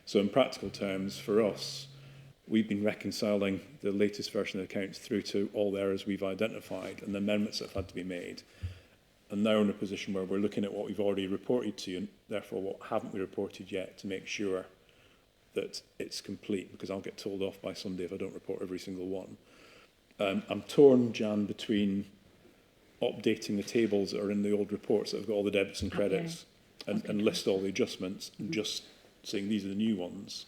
So in practical terms, for us, we've been reconciling the latest version of the accounts through to all the errors we've identified and the amendments that have had to be made. And now we're in a position where we're looking at what we've already reported to you, and therefore what haven't we reported yet, to make sure that it's complete, because I'll get told off by Sunday if I don't report every single one. I'm torn, Jan, between updating the tables that are in the old reports that have got all the debits and credits and list all the adjustments and just saying these are the new ones,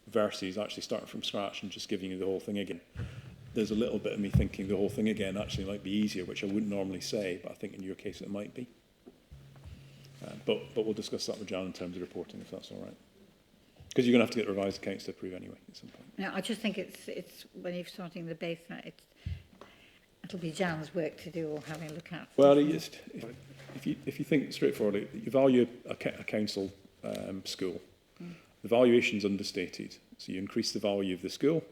versus actually starting from scratch and just giving you the whole thing again. There's a little bit of me thinking the whole thing again actually might be easier, which I wouldn't normally say, but I think in your case it might be. But we'll discuss that with Jan in terms of reporting, if that's all right. Because you're going to have to get revised accounts to approve anyway at some point. No, I just think it's when you're starting the base, it'll be Jan's work to do or having a look at. Well, if you think straightforwardly, you value a council school, the valuation's understated. So you increase the value of the school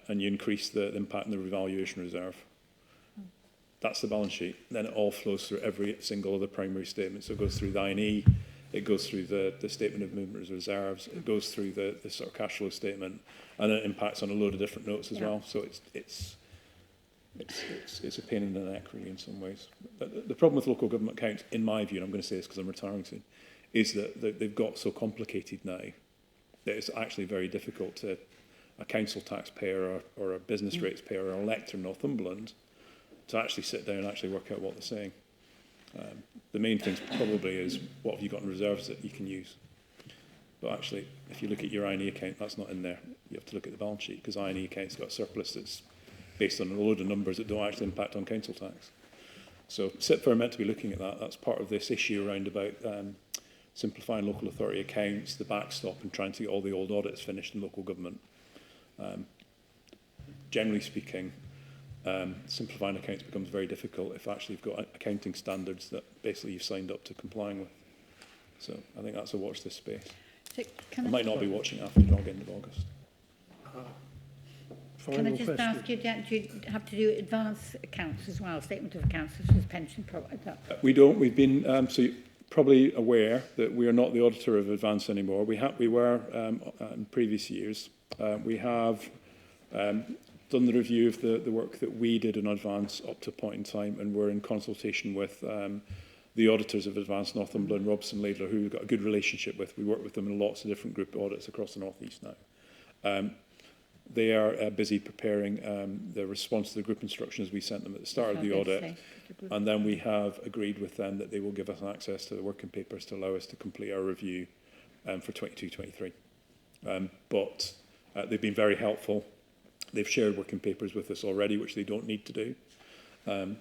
and you increase the impact in the revaluation reserve. That's the balance sheet. Then it all flows through every single other primary statement. So it goes through the I&E, it goes through the statement of movement reserves, it goes through the sort of cash flow statement, and it impacts on a load of different notes as well. So it's a pain in the neck, really, in some ways. But the problem with local government accounts, in my view, and I'm going to say this because I'm retiring soon, is that they've got so complicated now that it's actually very difficult to a council taxpayer or a business rates payer or an elector in Northumberland to actually sit down and actually work out what they're saying. The main thing probably is what have you got in reserves that you can use. But actually, if you look at your I&E account, that's not in there. You have to look at the balance sheet, because I&E account's got a surplus that's based on a load of numbers that don't actually impact on council tax. So SIPFA are meant to be looking at that. That's part of this issue around about simplifying local authority accounts, the backstop, and trying to get all the old audits finished in local government. Generally speaking, simplifying accounts becomes very difficult if actually you've got accounting standards that basically you've signed up to complying with. So I think that's a watch this space. So I might not be watching after the end of August. Can I just ask you, do you have to do advance accounts as well, statement of accounts, such as pension product? We don't. We've been, so you're probably aware that we are not the auditor of advance anymore. We were in previous years. We have done the review of the work that we did in advance up to a point in time, and we're in consultation with the auditors of Advanced Northumberland, Robson Laidler, who we've got a good relationship with. We work with them in lots of different group audits across the North East now. They are busy preparing the response to the group instructions we sent them at the start of the audit. And then we have agreed with them that they will give us access to the working papers to allow us to complete our review for 22-23. But they've been very helpful. They've shared working papers with us already, which they don't need to do.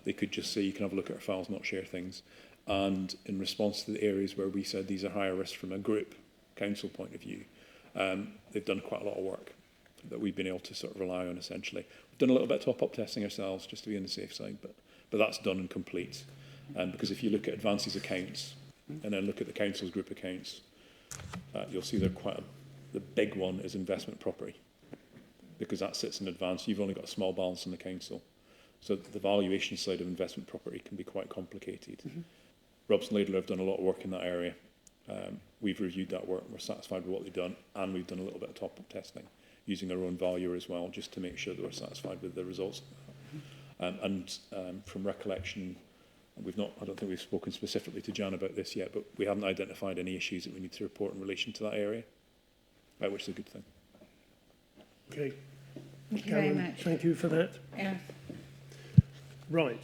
They could just say, you can have a look at our files, not share things. And in response to the areas where we said these are higher risk from a group council point of view, they've done quite a lot of work that we've been able to sort of rely on, essentially. We've done a little bit of top-up testing ourselves, just to be on the safe side, but that's done and complete. Because if you look at Advance's accounts, and then look at the council's group accounts, you'll see they're the big one is investment property, because that sits in Advance. You've only got a small balance in the council. So the valuation side of investment property can be quite complicated. Robson Laidler have done a lot of work in that area. We've reviewed that work, we're satisfied with what they've done, and we've done a little bit of top-up testing, using our own valuer as well, just to make sure that we're satisfied with the results. From recollection, I don't think we've spoken specifically to Jan about this yet, but we haven't identified any issues that we need to report in relation to that area, which is a good thing. Okay. Thank you very much. Thank you for that. Yeah. Right.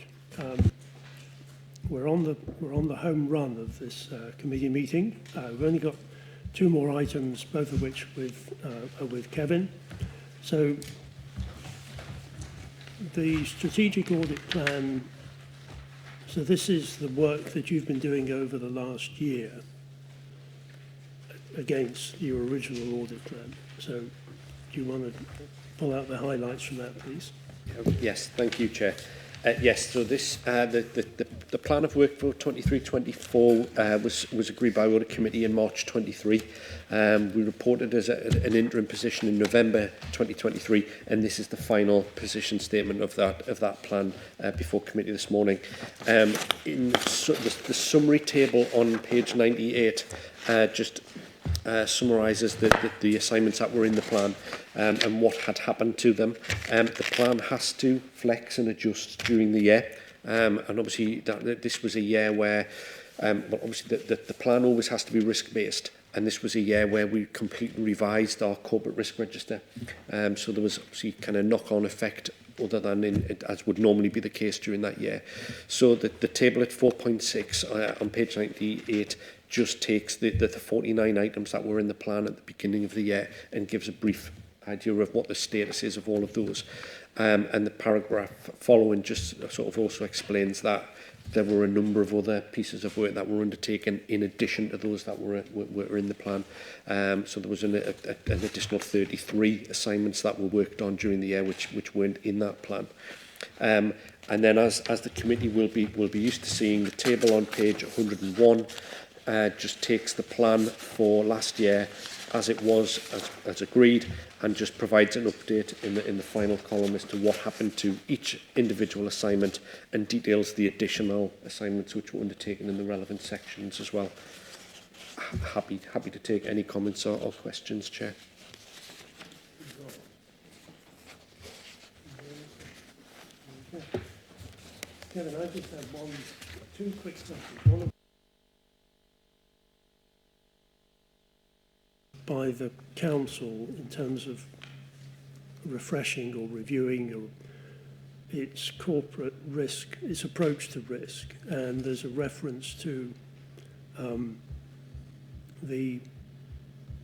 We're on the home run of this committee meeting. We've only got 2 more items, both of which are with Kevin. So the strategic audit plan, so this is the work that you've been doing over the last year against your original audit plan. So do you want to pull out the highlights from that, please? Yes, thank you, Chair. Yes, so this the plan of work for 23-24 was agreed by Audit Committee in March 23. We reported as an interim position in November 2023, and this is the final position statement of that plan before committee this morning. In the summary table on page 98 just summarises the assignments that were in the plan and what had happened to them. The plan has to flex and adjust during the year, and obviously this was a year where obviously the plan always has to be risk-based, and this was a year where we completely revised our corporate risk register. So there was obviously kind of knock-on effect other than as would normally be the case during that year. So the table at 4.6 on page 98 just takes the 49 items that were in the plan at the beginning of the year and gives a brief idea of what the status is of all of those. And the paragraph following just sort of also explains that there were a number of other pieces of work that were undertaken in addition to those that were in the plan. So there was an additional 33 assignments that were worked on during the year which weren't in that plan. And then as the committee will be used to seeing, the table on page 101 just takes the plan for last year as it was as agreed, and just provides an update in the final column as to what happened to each individual assignment, and details the additional assignments which were undertaken in the relevant sections as well. Happy to take any comments or questions, Chair. Kevin, I just have two quick questions. One by the council in terms of refreshing or reviewing or its corporate risk, its approach to risk, and there's a reference to the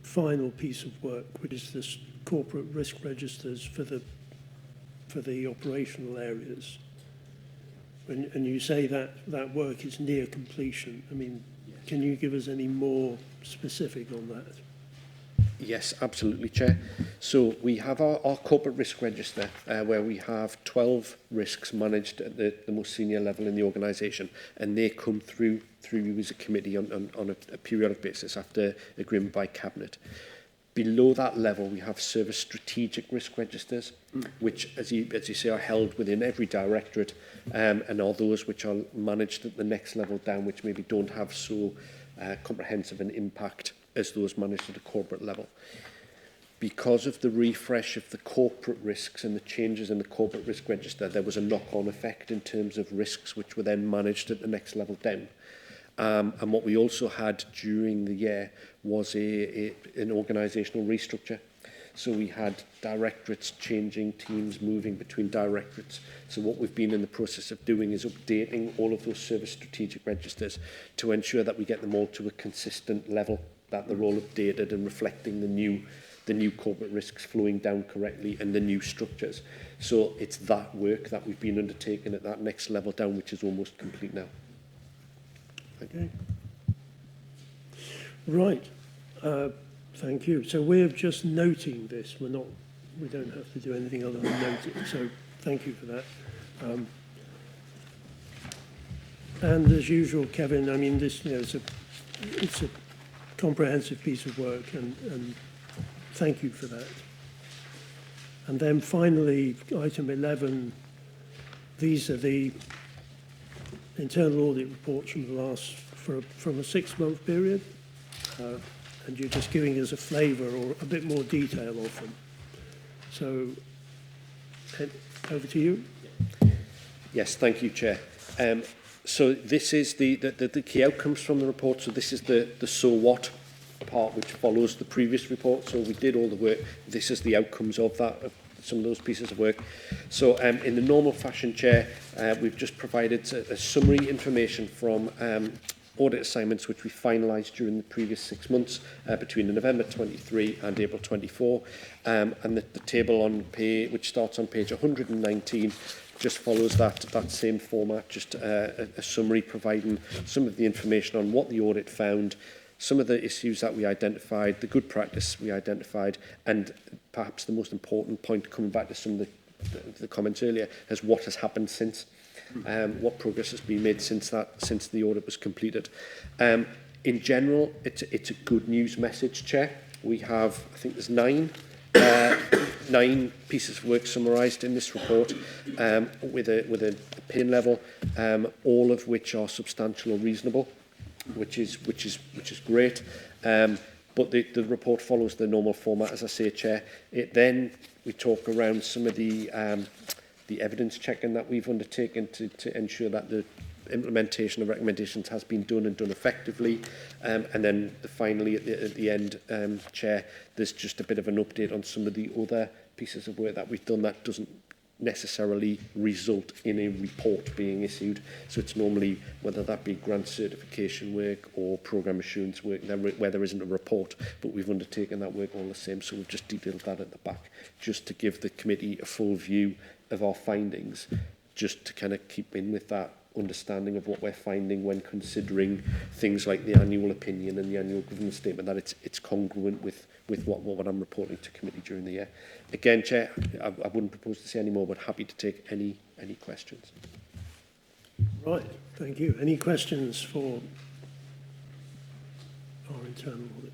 final piece of work, which is this corporate risk registers for the operational areas. And you say that work is near completion. I mean, can you give us any more specific on that? Yes, absolutely, Chair. So we have our corporate risk register where we have 12 risks managed at the most senior level in the organisation, and they come through you as a committee on a periodic basis after agreement by Cabinet. Below that level, we have service strategic risk registers, which, as you say, are held within every directorate, and are those which are managed at the next level down, which maybe don't have so comprehensive an impact as those managed at a corporate level. because of the refresh of the corporate risks and the changes in the corporate risk register, there was a knock-on effect in terms of risks which were then managed at the next level down. And what we also had during the year was an organisational restructure. So we had directorates changing, teams moving between directorates. So what we've been in the process of doing is updating all of those service strategic registers to ensure that we get them all to a consistent level, that they're all updated and reflecting the new corporate risks flowing down correctly and the new structures. So it's that work that we've been undertaking at that next level down, which is almost complete now. Okay. Right. Thank you. So we're just noting this. We don't have to do anything other than note it. So thank you for that. And as usual, Kevin, I mean, this, it's a comprehensive piece of work, and thank you for that. And then finally, item 11, these are the internal audit reports from the from a 6-month period, and you're just giving us a flavour or a bit more detail of them. So, over to you. Yes, thank you, Chair. So this is the key outcomes from the report. So this is the so what part which follows the previous report. So we did all the work. This is the outcomes of that, of some of those pieces of work. So in the normal fashion, Chair, we've just provided a summary information from audit assignments which we finalised during the previous 6 months between November 23 and April 24. And the table on page, which starts on page 119, just follows that same format, just a summary providing some of the information on what the audit found, some of the issues that we identified, the good practice we identified, and perhaps the most important point, coming back to some of the comments earlier, is what has happened since. What progress has been made since the audit was completed. In general, it's a good news message, Chair. We have, I think there's 9 pieces of work summarised in this report with a pin level, all of which are substantial or reasonable, which is great. But the report follows the normal format, as I say, Chair. We talk around some of the evidence checking that we've undertaken to ensure that the implementation of recommendations has been done and done effectively. And then finally, at the end, Chair, there's just a bit of an update on some of the other pieces of work that we've done that doesn't necessarily result in a report being issued. So it's normally, whether that be grant certification work or programme assurance work, where there isn't a report, but we've undertaken that work all the same. So we've just detailed that at the back, just to give the committee a full view of our findings, just to kind of keep in with that understanding of what we're finding when considering things like the annual opinion and the annual governance statement, that it's congruent with what I'm reporting to committee during the year. Again, Chair, I wouldn't propose to say any more, but happy to take any questions. Right, thank you. Any questions for our internal audit?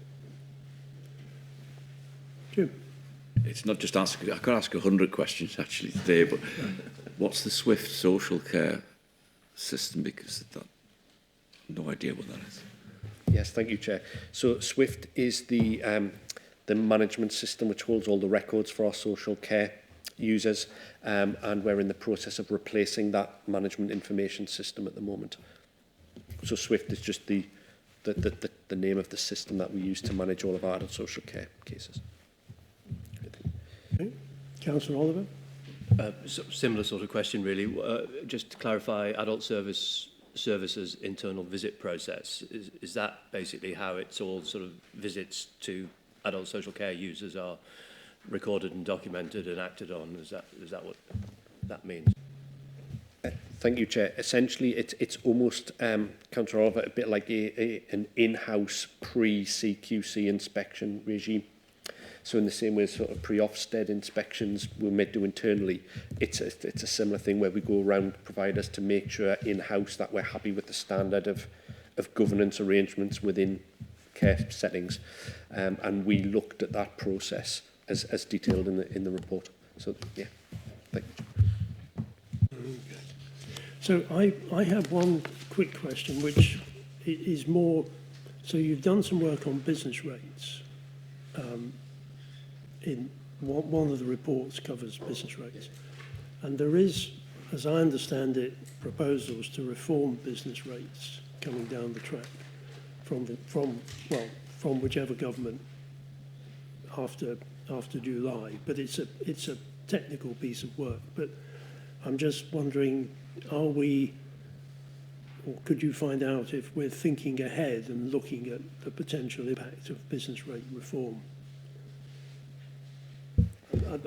Jim? It's not just asking, I could ask 100 questions actually today, but what's the SWIFT social care system? Because I've no idea what that is. Yes, thank you, Chair. So SWIFT is the management system which holds all the records for our social care users, and we're in the process of replacing that management information system at the moment. So SWIFT is just the name of the system that we use to manage all of our adult social care cases. Okay. Councillor Oliver? Similar sort of question, really. Just to clarify, adult services internal visit process, is that basically how it's all sort of visits to adult social care users are recorded and documented and acted on? Is that what that means? Thank you, Chair. Essentially, it's almost, Councillor Oliver, a bit like an in-house pre-CQC inspection regime. So in the same way as sort of pre-Ofsted inspections we may do internally, it's a similar thing where we go around providers to make sure in-house that we're happy with the standard of governance arrangements within care settings. And we looked at that process as detailed in the report. So, yeah, thank you. So I have one quick question, which is more, so you've done some work on business rates. in one of the reports covers business rates. And there is, as I understand it, proposals to reform business rates coming down the track from whichever government after July. But it's a technical piece of work. But I'm just wondering, are we, or could you find out if we're thinking ahead and looking at the potential impact of business rate reform?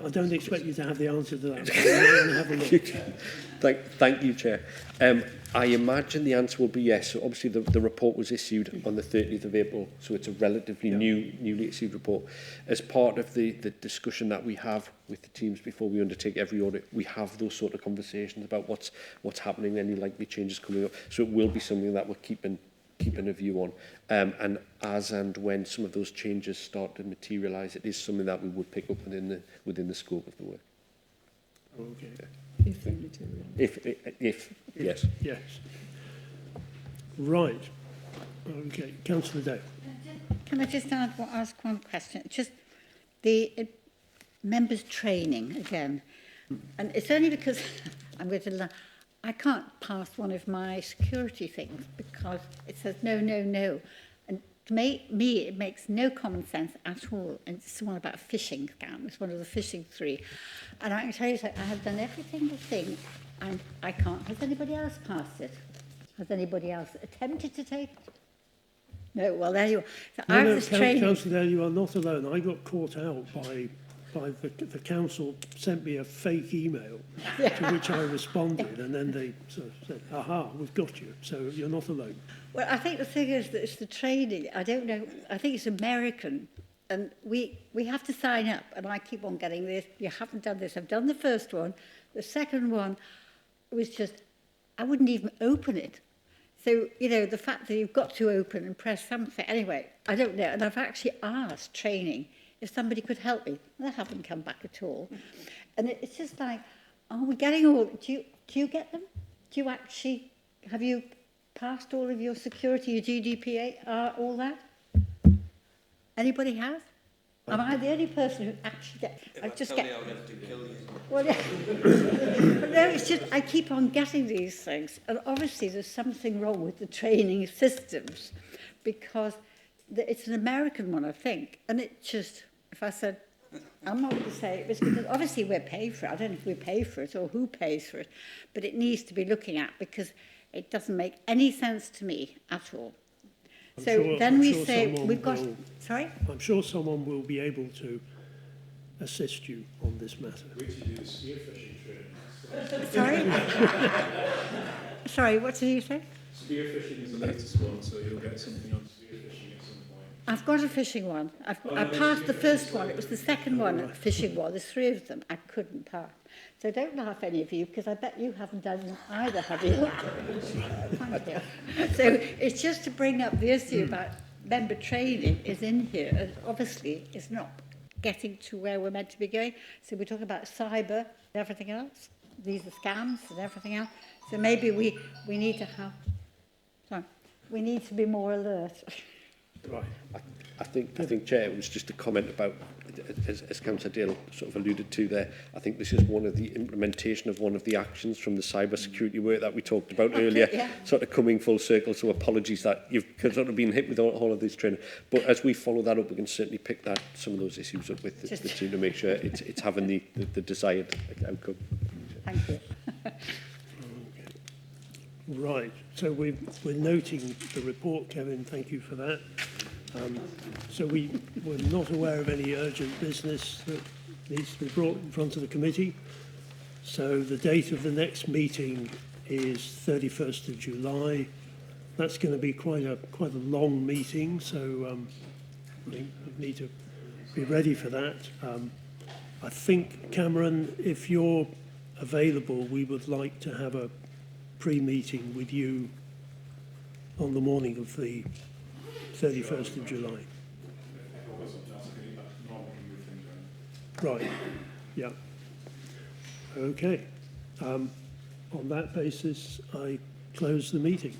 I don't expect you to have the answer to that. But I'm have a look. Thank you, Chair. I imagine the answer will be yes. So obviously the report was issued on the 30th of April, so it's a relatively newly issued report. As part of the discussion that we have with the teams before we undertake every audit, we have those sort of conversations about what's happening, any likely changes coming up. So it will be something that we're keeping a view on. And as and when some of those changes start to materialise, it is something that we would pick up within the scope of the work. Okay. If they materialise. If yes. Yes. Right. Okay. Councillor Day. Can I just ask one question? Just the members' training again. And it's only because I'm going to I can't pass one of my security things because it says no, no, no. And to me, it makes no common sense at all. And it's one about a phishing scam. It's one of the phishing 3. And I can tell you, I have done every single thing and I can't. Has anybody else passed it? Has anybody else attempted to take it? No, well, there you are. So I have this training. Councillor Day, you are not alone. I got caught out by the council sent me a fake email to which I responded, and then they sort of said, aha, we've got you, so you're not alone. Well, I think the thing is that it's the training. I don't know. I think it's American, and we have to sign up, and I keep on getting this. You haven't done this. I've done the first one. The second one was just, I wouldn't even open it. So, you know, the fact that you've got to open and press something. Anyway, I don't know. And I've actually asked training if somebody could help me. They haven't come back at all. And it's just like, are we getting all... Do you get them? Do you actually... Have you passed all of your security, your GDPR, all that? Anybody has? Am I the only person who actually gets... I just get... Well, yeah. But no, it's just, I keep on getting these things. And obviously there's something wrong with the training systems because it's an American one, I think. And it just... If I said, I'm not going to say it was because obviously we're paid for it. I don't know if we pay for it or who pays for it, but it needs to be looking at because it doesn't make any sense to me at all. I'm sure someone will be able to assist you on this matter. Sorry? Sorry, what did you say? Spearfishing is the latest one, so you'll get something on spearfishing at some point. I've got a fishing one. I passed the first one. It was the second one, a fishing one. There's 3 of them. I couldn't pass. So don't laugh, any of you, because I bet you haven't done them either, have you? Thank you. So it's just to bring up the issue about member training is in here. And obviously, it's not getting to where we're meant to be going. So we talk about cyber and everything else. These are scams and everything else. So maybe we need to have... Sorry. We need to be more alert. Right. I think, Chair, it was just a comment about, as Councillor Dale sort of alluded to there, I think this is one of the implementation of one of the actions from the cyber security work that we talked about earlier, sort of coming full circle, so apologies that you've sort of been hit with all of this training. But as we follow that up, we can certainly pick some of those issues up with the team to make sure it's having the desired outcome. Thank you. Right, so we're noting the report, Kevin, thank you for that. So we're not aware of any urgent business that needs to be brought in front of the committee. So the date of the next meeting is 31st of July. That's going to be quite a long meeting, so I think we need to be ready for that. I think, Cameron, if you're available, we would like to have a pre-meeting with you on the morning of the 31st of July. Right, yeah. Okay. On that basis, I close the meeting.